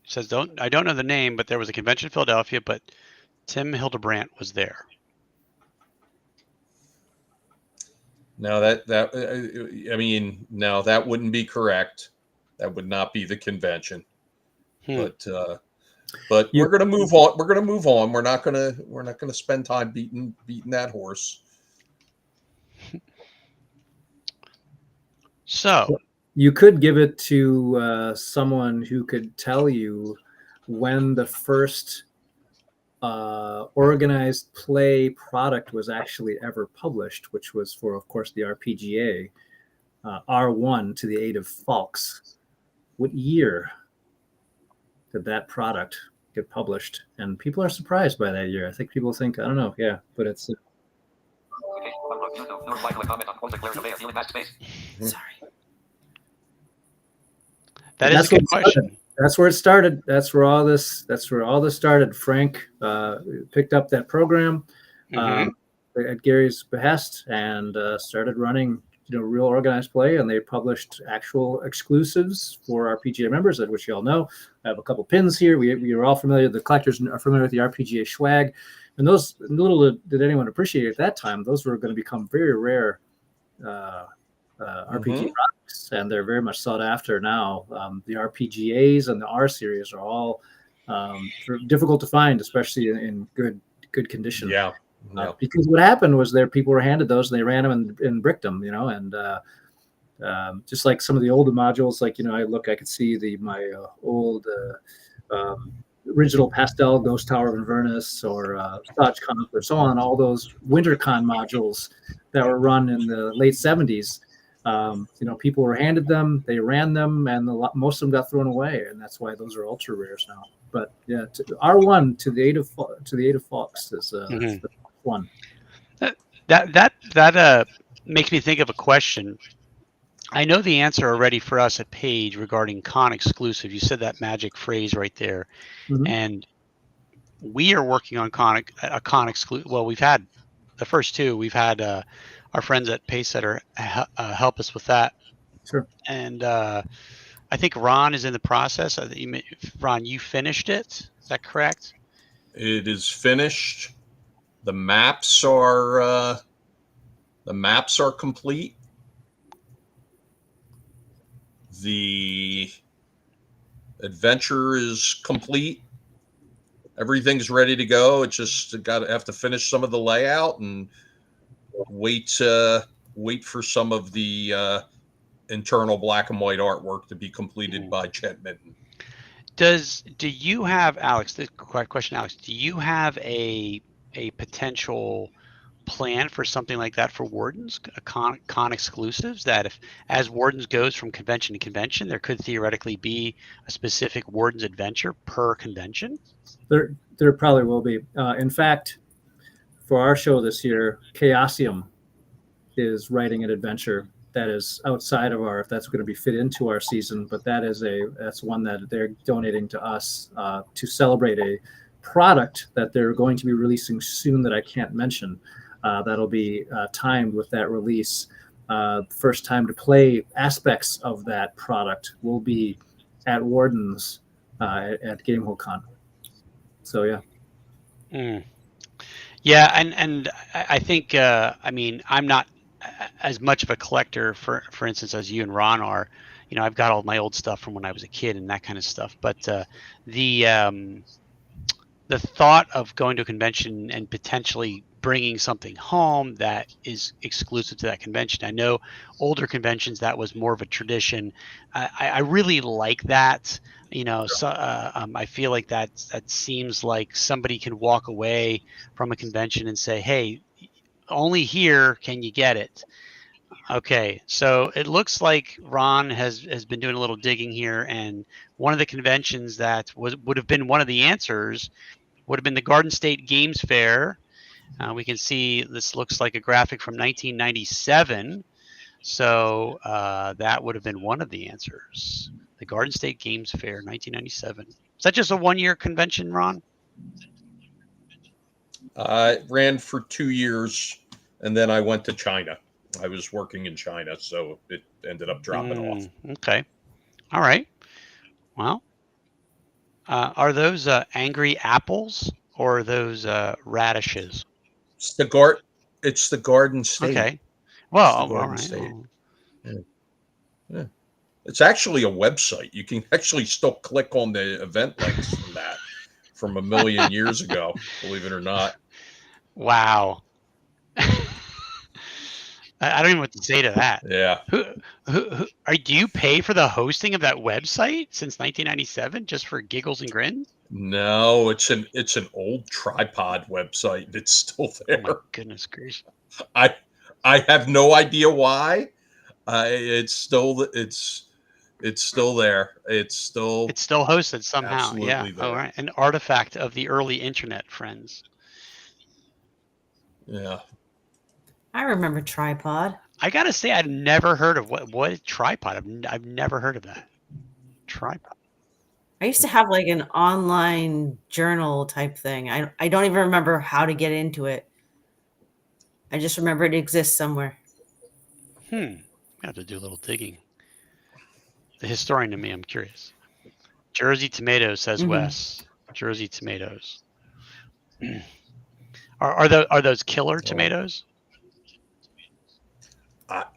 says, I don't know the name, but there was a convention in Philadelphia, but Tim Hildebrandt was there. No, that wouldn't be correct. That would not be the convention. But we're going to move on. We're going to move on. We're not going to spend time beating that horse. So you could give it to someone who could tell you when the first organized play product was actually ever published, which was for, of course, the RPGA, R1 to the Aid of Falks. What year did that product get published? And people are surprised by that year. I think people think, I don't know, but it's... Sorry. That is a good question. That's where it started. That's where all this started. Frank picked up that program at Gary's behest and started running, real organized play. And they published actual exclusives for RPGA members, which you all know. I have a couple pins here. We are all familiar. The collectors are familiar with the RPGA swag, and those, little did anyone appreciate at that time, those were going to become very rare RPG products, and they're very much sought after now. The RPGAs and the R series are all difficult to find, especially in good condition. Yeah. Because what happened was people were handed those and they ran them and bricked them, and just like some of the older modules, like, I could see my old original Pastel Ghost Tower of Inverness or StotchConf or so on, all those WinterCon modules that were run in the late 70s. People were handed them, they ran them, and most of them got thrown away, and that's why those are ultra rares now. But yeah, R1 to the Eight of Fox is the one. That makes me think of a question. I know the answer already for us at Page regarding con exclusive. You said that magic phrase right there, and we are working on a con exclusive. Well, we've had the first two. We've had our friends at Pacesetter help us with that. Sure. And I think Ron is in the process. Ron, you finished it. Is that correct? It is finished. The maps are complete. The adventure is complete. Everything's ready to go. It's just have to finish some of the layout and wait for some of the internal black and white artwork to be completed by Chet Minton. Do you have, Alex, the question, Alex, do you have a potential plan for something like that for Wardens, con exclusives, that as Wardens goes from convention to convention, there could theoretically be a specific Wardens adventure per convention? There probably will be. In fact, for our show this year, Chaosium is writing an adventure that is outside of if that's going to be fit into our season, but that's one that they're donating to us to celebrate a product that they're going to be releasing soon that I can't mention. That'll be timed with that release. First time to play aspects of that product will be at Wardens at Gamehole Con. So yeah. Yeah, and I think I'm not as much of a collector, for instance, as you and Ron are. I've got all my old stuff from when I was a kid and that kind of stuff. But the thought of going to a convention and potentially bringing something home that is exclusive to that convention. I know older conventions, that was more of a tradition. I really like that. I feel like that seems like somebody can walk away from a convention and say, hey, only here can you get it. Okay, so it looks like Ron has been doing a little digging here, and one of the conventions that would have been one of the answers would have been the Garden State Games Fair. We can see this looks like a graphic from 1997. So that would have been one of the answers. The Garden State Games Fair, 1997. Is that just a one-year convention, Ron? It ran for 2 years, and then I went to China. I was working in China, so it ended up dropping off. Okay. All right. Well, are those angry apples or are those radishes? It's the Garden State. Okay. Well, all right. State. Yeah. It's actually a website. You can actually still click on the event links from a million years ago, believe it or not. Wow. I don't even know what to say to that. Yeah. Do you pay for the hosting of that website since 1997 just for giggles and grins? No, it's an old tripod website. It's still there. Oh my goodness gracious! I have no idea why. It's still there. It's still hosted somehow. Absolutely yeah. There. All right. An artifact of the early internet, friends. Yeah. I remember tripod. I gotta say, I've never heard of what is tripod. I've never heard of that. Tripod. I used to have like an online journal type thing. I don't even remember how to get into it. I just remember it exists somewhere. I have to do a little digging. The historian in me, I'm curious. Jersey tomatoes, says Wes. Jersey tomatoes. Are those killer tomatoes?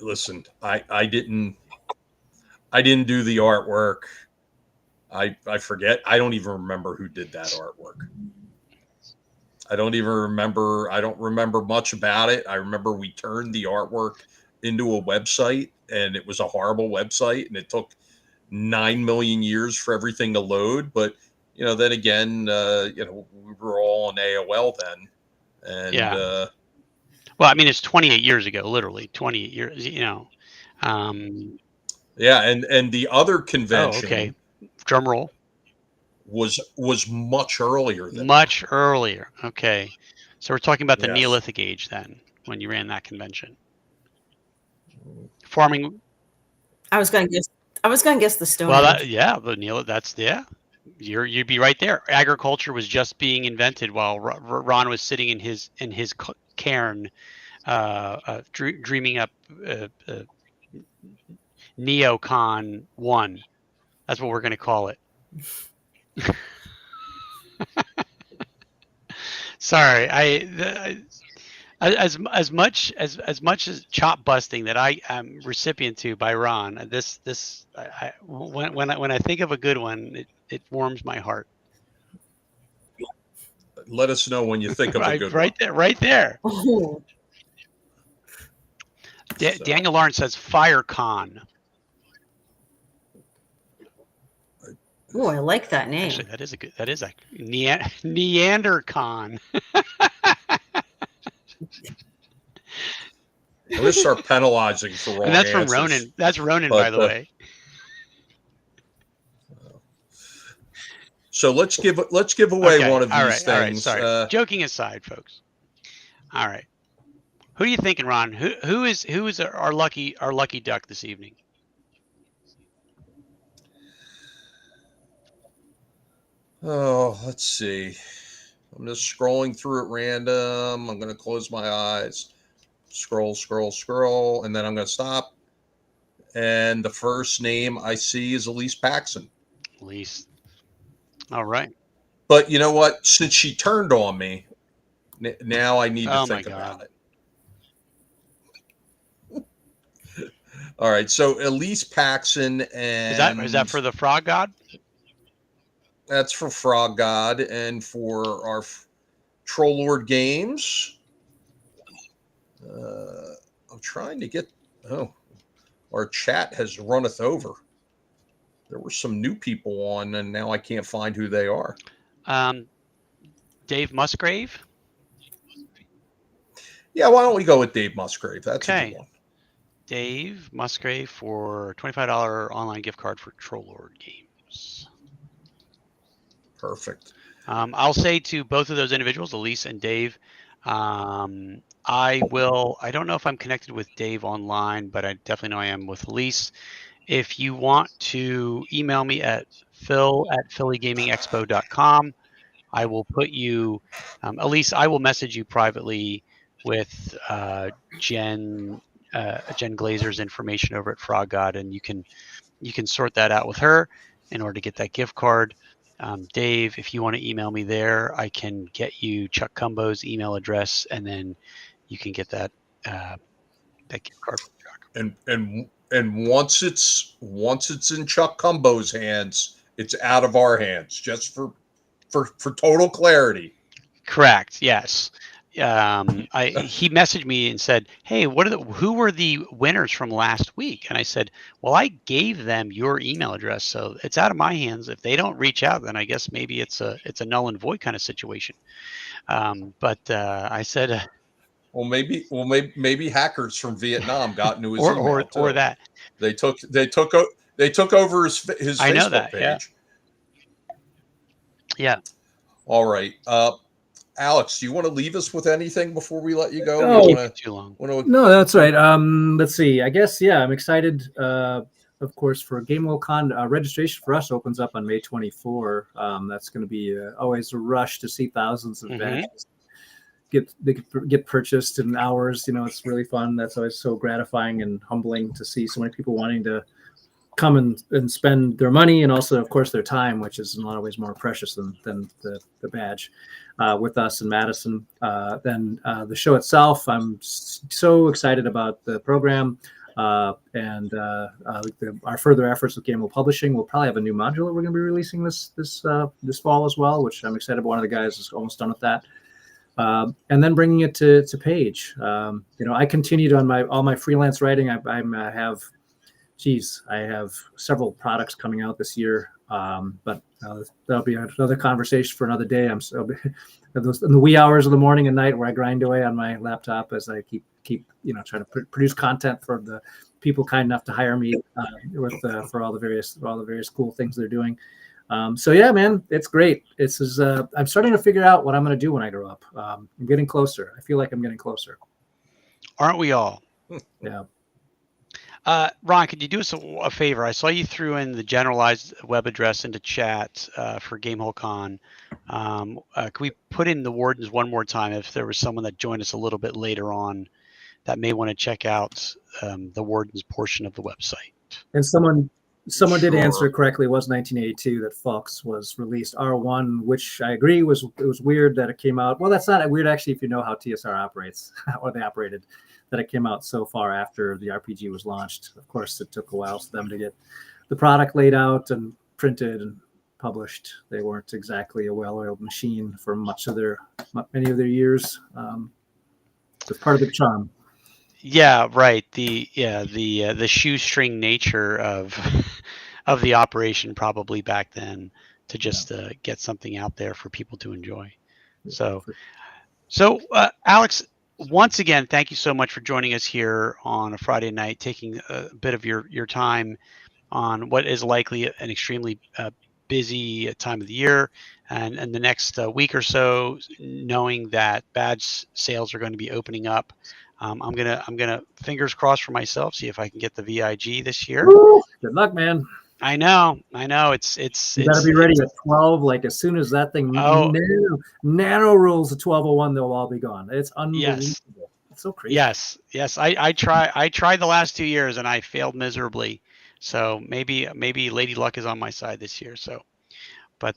Listen, I didn't do the artwork. I forget. I don't even remember who did that artwork. I don't even remember. I don't remember much about it. I remember we turned the artwork into a website, and it was a horrible website, and it took 9 million years for everything to load. But then again, we were all on AOL then, and Yeah. Well, I mean, it's 28 years ago, literally 28 years. yeah, and the other Oh, convention okay. Drum roll. was much earlier than that. Much earlier. Okay. So we're talking about the Yes. Neolithic age then, when you ran that convention. Farming. I was going to guess the Stone Well, Age. you'd be right there. Agriculture was just being invented while Ron was sitting in his cairn, dreaming up Neocon 1. That's what we're going to call it. Sorry, as much as chop busting that I am recipient to by Ron, when I think of a good one, it warms my heart. Let us know when you think of a good right one. there, right there. Oh, Daniel Lawrence says FireCon. oh, I like that name. Actually, that is a NeanderCon. I'm going to start penalizing for wrong And that's answers. from Ronan. That's Ronan, by the way. So let's give away one of these things. All right, sorry. Joking aside, folks. All right. Who are you thinking, Ron? Who is our lucky duck this evening? Oh, let's see. I'm just scrolling through at random. I'm going to close my eyes. Scroll, and then I'm going to stop. And the first name I see is Elise Paxson. Elise. All right. But you know what? Since she turned on me, now I need to think about it. All right. So Elise Paxson, and is that for the Frog God? That's for Frog God, and for our Troll Lord games. I'm trying to get. Oh, our chat has runneth over. There were some new people on, and now I can't find who they are. Dave Musgrave. Yeah, why don't we go with Dave Musgrave? That's a good one. Dave Musgrave for $25 online gift card for Troll Lord games. Perfect. I'll say to both of those individuals, Elise and Dave, I don't know if I'm connected with Dave online, but I definitely know I am with Elise. If you want to email me at phil@phillygamingexpo.com, I will put you, Elise, I will message you privately with Jenn Glazer's information over at Frog God, and you can sort that out with her in order to get that gift card. Dave, if you want to email me there, I can get you Chuck Cumbo's email address, and then you can get that gift card from Chuck. And once it's in Chuck Cumbo's hands, it's out of our hands. Just for total clarity. Correct. Yes. He messaged me and said, "Hey, who were the winners from last week?" And I said, "Well, I gave them your email address, so it's out of my hands. If they don't reach out, then I guess maybe it's a null and void kind of situation." But I said, well, maybe hackers from Vietnam got into his email too. Or that they took over his Facebook page. Yeah. All right. Alex, do you want to leave us with anything before we let you go? Oh, too long. No, that's right. Let's see. I guess, yeah, I'm excited, of course, for Gamehole Con. Registration for us opens up on May 24. That's going to be always a rush to see thousands of badges get purchased in hours. It's really fun. That's always so gratifying and humbling to see so many people wanting to come and spend their money and also, of course, their time, which is in a lot of ways more precious than the badge, with us in Madison. Then the show itself, I'm so excited about the program and our further efforts with Gamehole Publishing. We'll probably have a new module that we're going to be releasing this fall as well, which I'm excited about. One of the guys is almost done with that. And then bringing it to page. I continued on all my freelance writing. I have several products coming out this year, but that'll be another conversation for another day. I'm so in the wee hours of the morning and night where I grind away on my laptop as I keep trying to produce content for the people kind enough to hire me for all the various cool things they're doing. So yeah, man, it's great. I'm starting to figure out what I'm going to do when I grow up. I'm getting closer. I feel like I'm getting closer. Aren't we all? Yeah. Ron, could you do us a favor? I saw you threw in the generalized web address into chat for Gamehole Con. Could we put in the Wardens one more time if there was someone that joined us a little bit later on that may want to check out the Wardens portion of the website? And someone did Sure. answer correctly. It was 1982 that Fox was released R1, which I agree it was weird that it came out. Well, that's not weird actually if you know how TSR operates or they operated, that it came out so far after the RPG was launched. Of course, it took a while for them to get the product laid out and printed and published. They weren't exactly a well-oiled machine for many of their years. It's part of the charm. Yeah, right. The shoestring nature of of the operation probably back then to just get something out there for people to enjoy. So Alex, once again, thank you so much for joining us here on a Friday night, taking a bit of your time on what is likely an extremely busy time of the year, and the next week or so, knowing that badge sales are going to be opening up. I'm gonna fingers crossed for myself, see if I can get the VIG this year. Woo! Good luck, man. I know. You better be ready at 12. Like as soon as that thing nano rules at 12:01, they'll all be gone. It's unbelievable. Yes. It's so crazy. Yes. I tried the last 2 years and I failed miserably. So maybe Lady Luck is on my side this year. So, but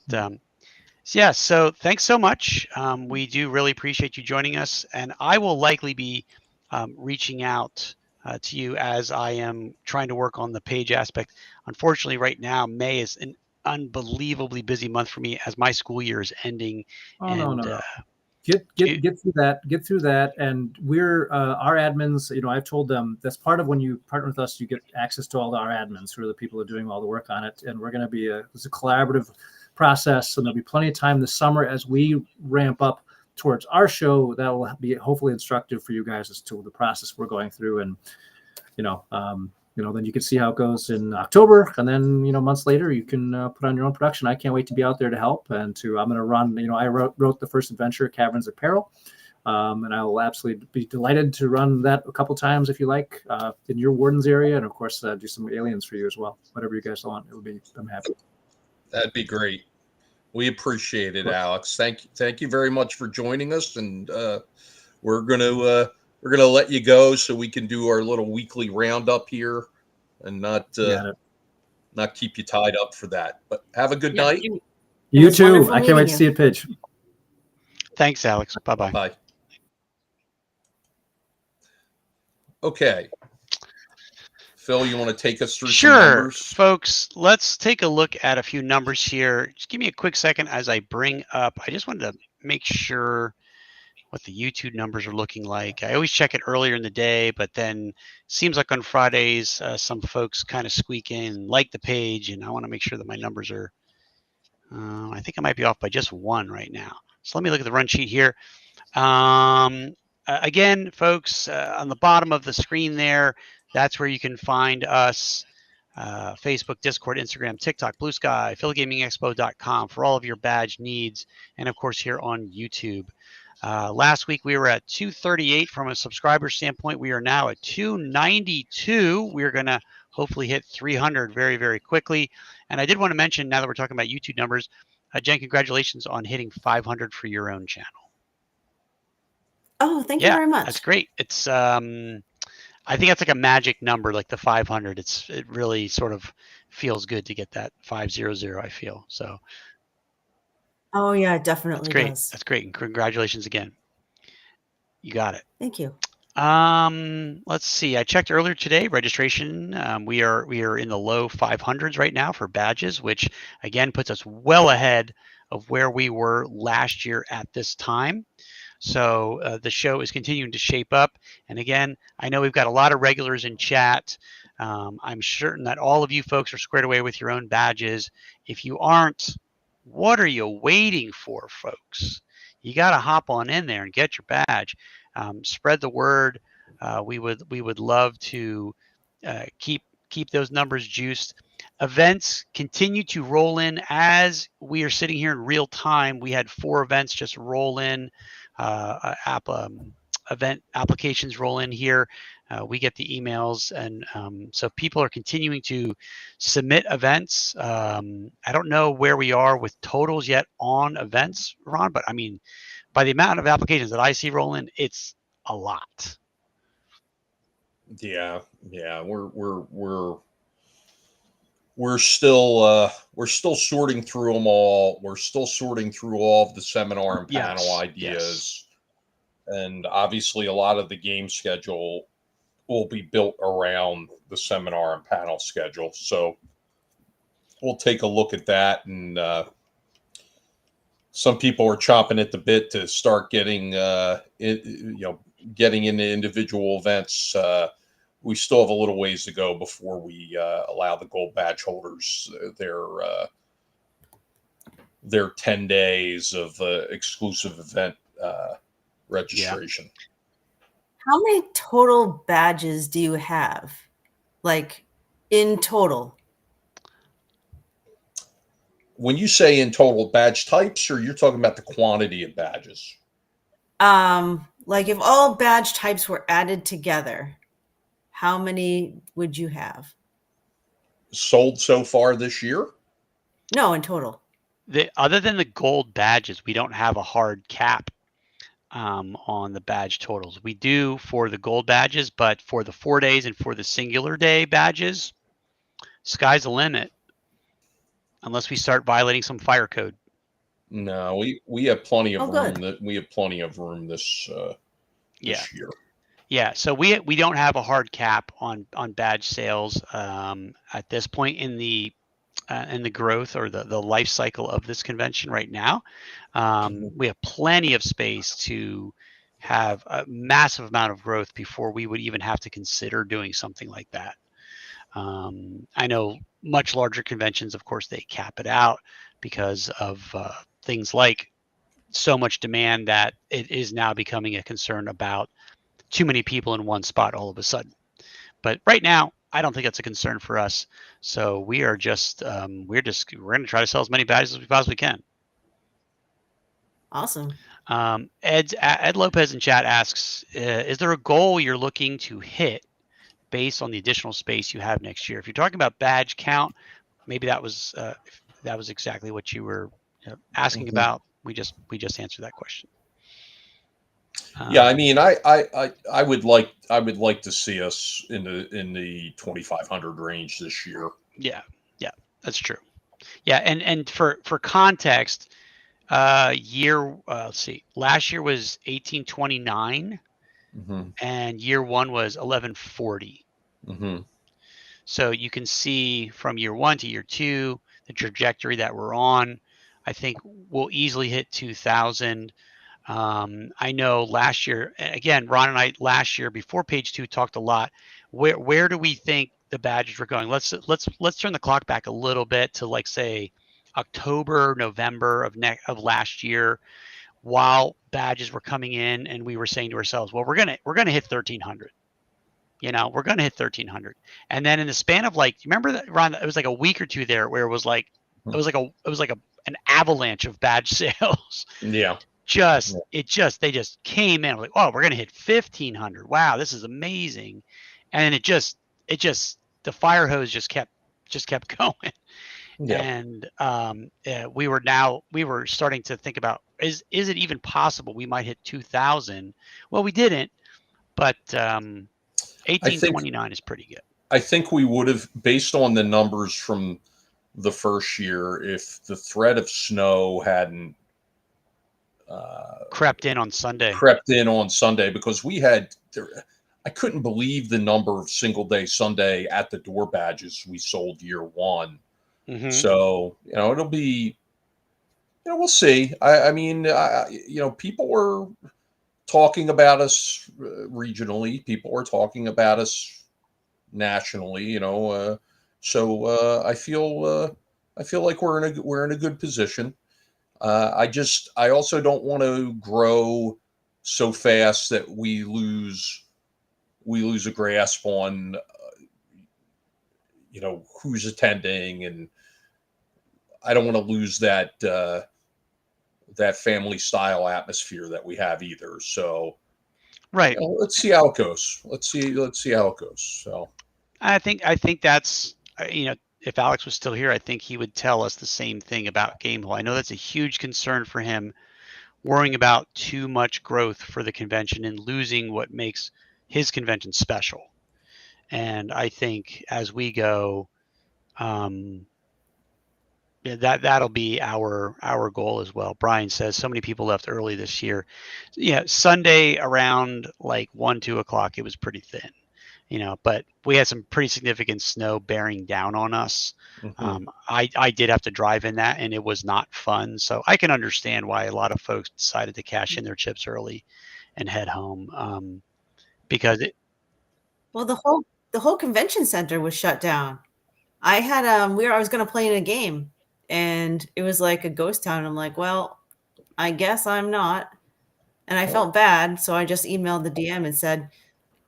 yeah. So thanks so much. We do really appreciate you joining us, and I will likely be reaching out to you as I am trying to work on the page aspect. Unfortunately, right now, May is an unbelievably busy month for me as my school year is ending. No. Get through that. Get through that. And we're our admins. I've told them that's part of when you partner with us, you get access to all our admins who are the people who are doing all the work on it. And we're going to be it's a collaborative process, and there'll be plenty of time this summer as we ramp up towards our show. That will be hopefully instructive for you guys as to the process we're going through, and then you can see how it goes in October, and then months later you can put on your own production. I can't wait to be out there to help, and I'm going to run. I wrote the first adventure, Caverns of Peril, and I will absolutely be delighted to run that a couple times if you like in your Wardens area, and of course do some aliens for you as well. Whatever you guys want, I'm happy. That'd be great. We appreciate it, Alex. Thank you very much for joining us, and we're gonna let you go so we can do our little weekly roundup here, and not keep you tied up for that. But have a good night. You too. I can't wait to see it pitch. Thanks, Alex. Bye-bye. Bye. Okay. Phil, you want to take us through some numbers? Sure, folks. Let's take a look at a few numbers here. Just give me a quick second as I bring up. I just wanted to make sure what the YouTube numbers are looking like. I always check it earlier in the day, but then it seems like on Fridays, some folks kind of squeak in and like the page, and I want to make sure that my numbers are, I think I might be off by just one right now. So let me look at the run sheet here. Again, folks, on the bottom of the screen there, that's where you can find us, Facebook, Discord, Instagram, TikTok, Blue Sky, PhillyGamingExpo.com for all of your badge needs, and of course here on YouTube. Last week we were at 238 from a subscriber standpoint. We are now at 292. We're going to hopefully hit 300 very, very quickly. And I did want to mention, now that we're talking about YouTube numbers, Jen, congratulations on hitting 500 for your own channel. Oh, thank you very much. That's great. It's I think that's like a magic number, like the 500. It really sort of feels good to get that 500. I feel so. Oh yeah, it That's definitely great. does. That's great, and congratulations again. You got it. Thank you. Let's see. I checked earlier today. Registration. We are in the low 500s right now for badges, which again puts us well ahead of where we were last year at this time. So the show is continuing to shape up. And again, I know we've got a lot of regulars in chat. I'm certain that all of you folks are squared away with your own badges. If you aren't, what are you waiting for, folks? You got to hop on in there and get your badge. Spread the word. We would love to keep those numbers juiced. Events continue to roll in as we are sitting here in real time. We had 4 events just roll in. Event applications roll in here. We get the emails, and so people are continuing to submit events. I don't know where we are with totals yet on events, Ron, but I mean, by the amount of applications that I see roll in, it's a lot. Yeah, we're still sorting through them all. We're still sorting through all of the seminar and panel ideas. And obviously a lot of the game schedule will be built around the seminar and panel schedule. So we'll take a look at that. And some people are chomping at the bit to start getting getting into individual events. We still have a little ways to go before we allow the gold badge holders their 10 days of exclusive event registration. Yeah. How many total badges do you have? Like in total? When you say in total badge types, or you're talking about the quantity of badges? Like if all badge types were added together, how many would you have? Sold so far this year? No, in total. Other than the gold badges, we don't have a hard cap on the badge totals. We do for the gold badges, but for the 4 days and for the singular day badges, sky's the limit. Unless we start violating some fire code. No, we have plenty of room. Good. We have plenty of room this year. Yeah, so we don't have a hard cap on badge sales at this point in the growth or the life cycle of this convention right now. We have plenty of space to have a massive amount of growth before we would even have to consider doing something like that. I know much larger conventions, of course, they cap it out because of things like so much demand that it is now becoming a concern about too many people in one spot all of a sudden. But right now, I don't think that's a concern for us. So we are just we're going to try to sell as many badges as we possibly can. Awesome. Ed Lopez in chat asks, is there a goal you're looking to hit based on the additional space you have next year? If you're talking about badge count, maybe that was exactly what you were asking about. We just answered that question. Yeah, I mean, I would like to see us in the 2,500 range this year. Yeah, that's true. Yeah, and for context, let's see, last year was 1829, and year one was 1140. So you can see from year one to year two the trajectory that we're on. I think we'll easily hit 2,000. I know last year, again, Ron and I last year before page 2 talked a lot. Where do we think the badges were going? Let's turn the clock back a little bit to, like, say October, November of last year, while badges were coming in, and we were saying to ourselves, well, we're gonna hit 1,300. We're gonna hit 1,300, and then in the span of, like, you remember that, Ron? It was like a week or two there where it was like an avalanche of badge sales. Yeah. They just came in like, oh, we're gonna hit 1,500. Wow, this is amazing. And it just the fire hose just kept going. Yeah. And we were starting to think about, is it even possible we might hit 2,000? Well, we didn't, but 1829 is pretty good. I think we would have, based on the numbers from the first year, if the threat of snow hadn't crept in on Sunday. Because we had, I couldn't believe the number of single day Sunday at the door badges we sold year one. Mm-hmm. So, it'll be, we'll see. I mean, people were talking about us regionally. People were talking about us nationally, so I feel like we're in a good position. I also don't want to grow so fast that we lose a grasp on who's attending, and I don't want to lose that family style atmosphere that we have either. So right, let's see how it goes. Let's see how it goes. So I think that's if Alex was still here, I think he would tell us the same thing about Gamehole. I know that's a huge concern for him, worrying about too much growth for the convention and losing what makes his convention special. And I think as we go, that'll be our goal as well. Brian says so many people left early this year. Yeah, Sunday around like 1-2 o'clock, it was pretty thin. But we had some pretty significant snow bearing down on us. mm-hmm. I did have to drive in that, and it was not fun. So I can understand why a lot of folks decided to cash in their chips early and head home, because the whole convention center was shut down. I had I was going to play in a game, and it was like a ghost town. I'm like, well, I guess I'm not, and I felt bad, so I just emailed the DM and said,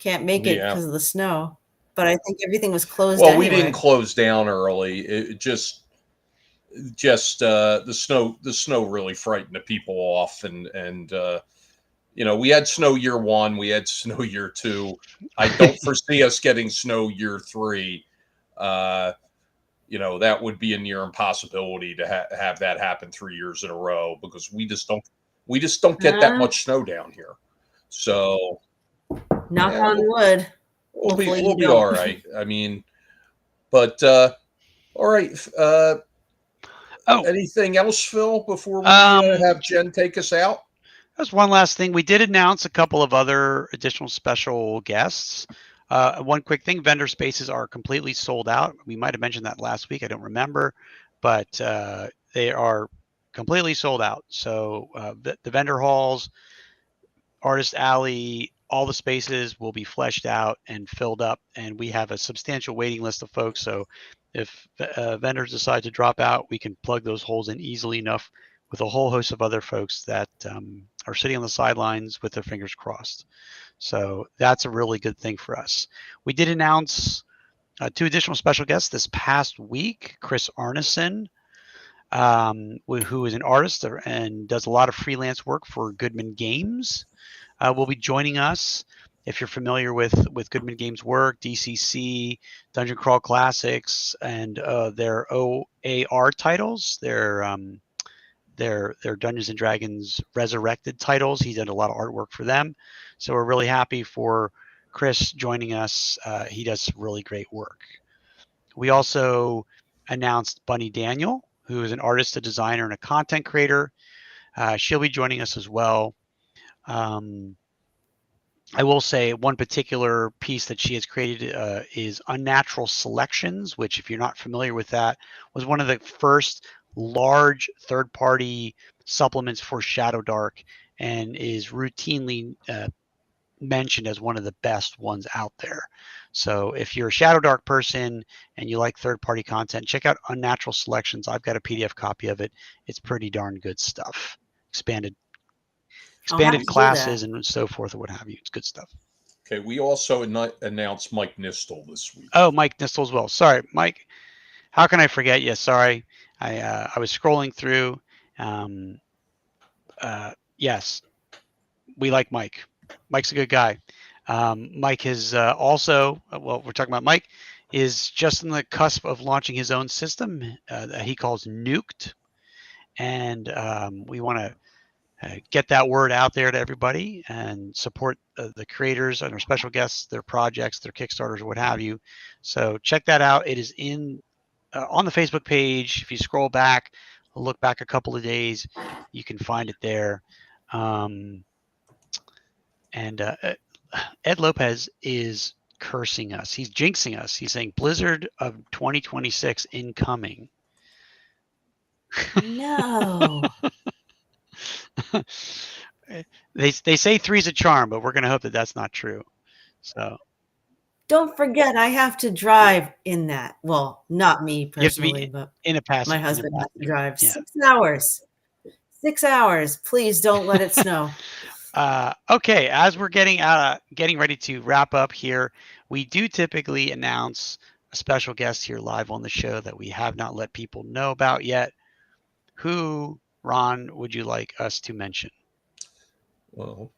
can't make it because of the snow. But I think everything was closed. Well, anyway. We didn't close down early. It just the snow really frightened the people off, and we had snow year one, we had snow year two. I don't foresee us getting snow year three. That would be a near impossibility to have that happen 3 years in a row, because we just don't get that much snow down here. So knock on wood. We'll be all right. I mean, but all right. Anything else, Phil, before we have Jen take us out? That's one last thing. We did announce a couple of other additional special guests. One quick thing, vendor spaces are completely sold out. We might have mentioned that last week. I don't remember, but they are completely sold out. So the vendor halls, Artist Alley, all the spaces will be fleshed out and filled up, and we have a substantial waiting list of folks. So if vendors decide to drop out, we can plug those holes in easily enough with a whole host of other folks that are sitting on the sidelines with their fingers crossed. So that's a really good thing for us. We did announce 2 additional special guests this past week. Chris Arneson, who is an artist and does a lot of freelance work for Goodman Games, will be joining us. If you're familiar with Goodman Games' work, DCC, Dungeon Crawl Classics, and their OAR titles, their Dungeons and Dragons Resurrected titles, he did a lot of artwork for them. So we're really happy for Chris joining us. He does really great work. We also announced Bunny Daniel, who is an artist, a designer, and a content creator. She'll be joining us as well. I will say one particular piece that she has created is Unnatural Selections, which, if you're not familiar with that, was one of the first large third-party supplements for Shadow Dark, and is routinely mentioned as one of the best ones out there. So if you're a Shadow Dark person and you like third-party content, check out Unnatural Selections. I've got a PDF copy of it. It's pretty darn good stuff. Expanded classes and so forth, or what have you. It's good stuff. Okay, we also announced Mike Nistel this week. Oh, Mike Nistel as well. Sorry, Mike. How can I forget you? Sorry, I was scrolling through. Yes, we like Mike. Mike's a good guy. Mike is also, well, we're talking about Mike, is just on the cusp of launching his own system that he calls Nuked, and we want to get that word out there to everybody and support the creators and our special guests, their projects, their Kickstarters, or what have you. So check that out. It is in on the Facebook page. If you scroll back, look back a couple of days, you can find it there. And Ed Lopez is cursing us. He's jinxing us. He's saying Blizzard of 2026 incoming. No. They say three's a charm, but we're going to hope that that's not true. So Don't forget, I have to drive in that. Well, not me you have to personally, be but in a passenger. my husband has to drive Yeah. 6 hours. 6 hours. Please don't let it snow. Okay, as we're getting ready to wrap up here, we do typically announce a special guest here live on the show that we have not let people know about yet. Who, Ron, would you like us to mention? Well,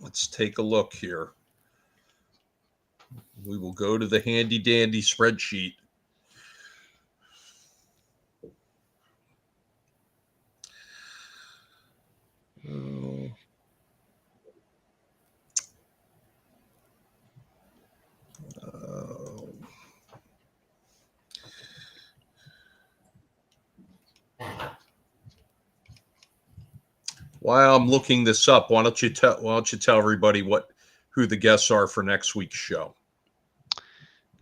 let's take a look here. We will go to the handy dandy spreadsheet. While I'm looking this up, why don't you tell everybody who the guests are for next week's show?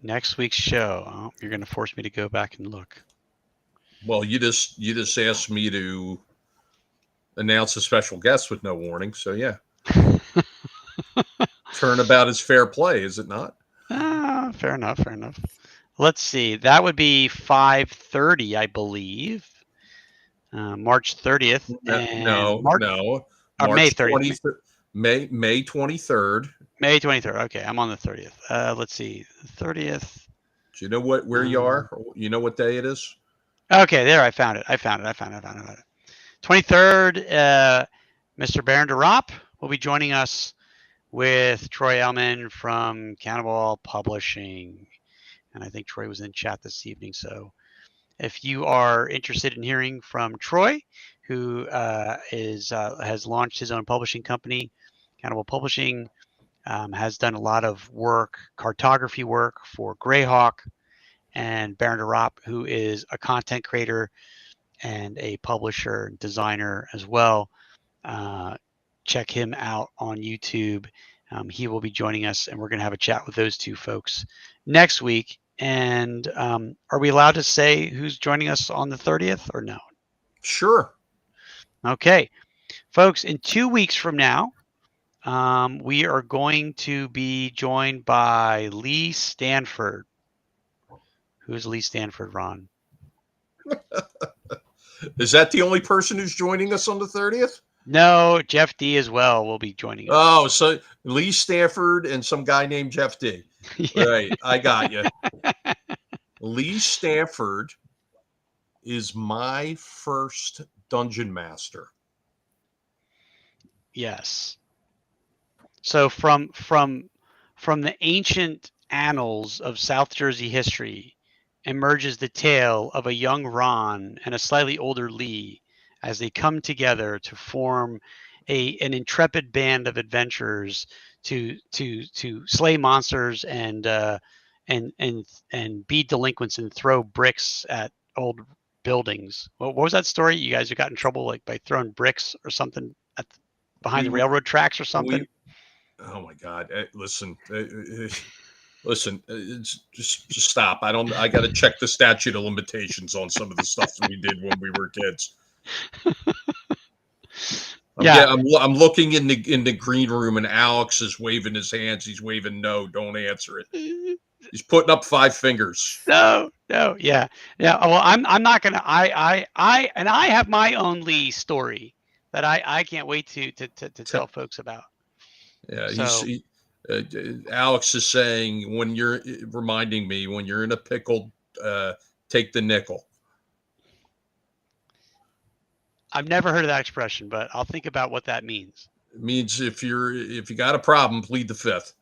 Next week's show. Oh, you're going to force me to go back and look. Well, you just asked me to announce a special guest with no warning, so yeah. Turnabout is fair play, is it not? Fair enough. Let's see. That would be 5:30, I believe. March 30th. No. May 30th. May 23rd. May 23rd. Okay, I'm on the 30th. Let's see. 30th. Do you know where you are? You know what day it is? Okay, there. I found it. 23rd. Mr. Baron DeRopp will be joining us with Troy Ellman from Cannibal Publishing. And I think Troy was in chat this evening. So if you are interested in hearing from Troy, who has launched his own publishing company, Cannibal Publishing, has done a lot of work, cartography work for Greyhawk, and Baron DeRopp, who is a content creator and a publisher and designer as well. Check him out on YouTube. He will be joining us, and we're going to have a chat with those two folks next week. And are we allowed to say who's joining us on the 30th or no? Sure. Okay. Folks, in 2 weeks from now, we are going to be joined by Lee Stanford. Who's Lee Stanford, Ron? Is that the only person who's joining us on the 30th? No, Jeff D as well will be joining us. Oh, so Lee Stanford and some guy named Jeff D. Yeah. Right, I got you. Lee Stanford is my first dungeon master. Yes. So from the ancient annals of South Jersey history emerges the tale of a young Ron and a slightly older Lee as they come together to form an intrepid band of adventurers to slay monsters and beat delinquents and throw bricks at old buildings. What was that story? You guys got in trouble like by throwing bricks or something behind the railroad tracks or something? Oh my God! Listen, just stop. I got to check the statute of limitations on some of the stuff that we did when we were kids. I'm looking in the green room, and Alex is waving his hands. He's waving no, don't answer it. He's putting up 5 fingers. No, yeah. Well, I'm not gonna. I have my own Lee story that I can't wait to tell folks about. Yeah, so, Alex is saying when you're in a pickle, take the nickel. I've never heard of that expression, but I'll think about what that means. It means if you got a problem, plead the fifth.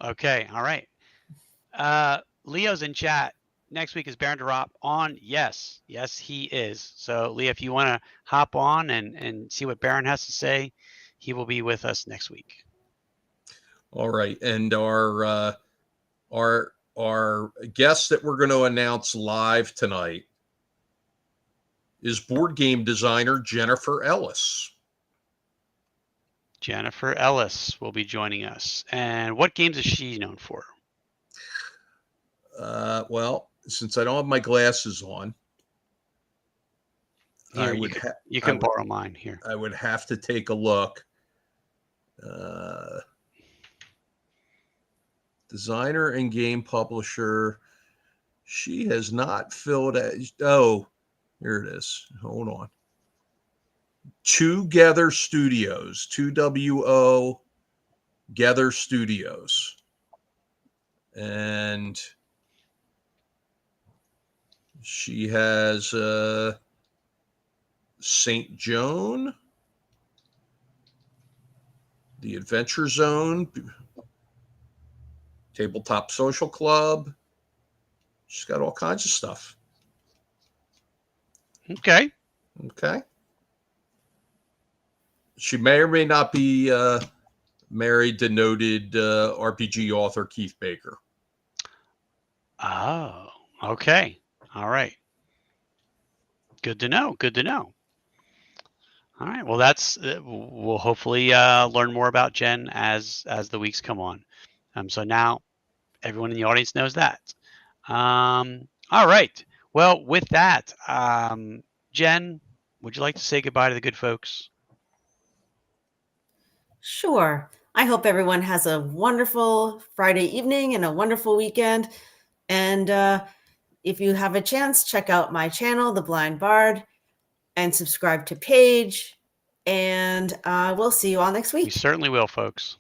Okay, all right. Leo's in chat next week is Baron Drop on? Yes, he is. So Leah, if you want to hop on and see what Baron has to say, he will be with us next week. All right, and our guest that we're going to announce live tonight is board game designer Jennifer Ellis. Jennifer Ellis will be joining us. And what games is she known for? Well, since I don't have my glasses on, Here, you can borrow mine here. I would have to take a look. Designer and game publisher. She has not filled out. Oh, here it is. Hold on. Together Studios. 2WO Gather Studios. And she has St. Joan, The Adventure Zone, Tabletop Social Club. She's got all kinds of stuff. Okay. She may or may not be married to noted RPG author Keith Baker. Oh, okay. All right. Good to know. All right. Well, we'll hopefully learn more about Jen as the weeks come on. So now everyone in the audience knows that. All right. Well, with that, Jen, would you like to say goodbye to the good folks? Sure. I hope everyone has a wonderful Friday evening and a wonderful weekend. And if you have a chance, check out my channel, The Blind Bard, and subscribe to Paige. And we'll see you all next week. We certainly will, folks.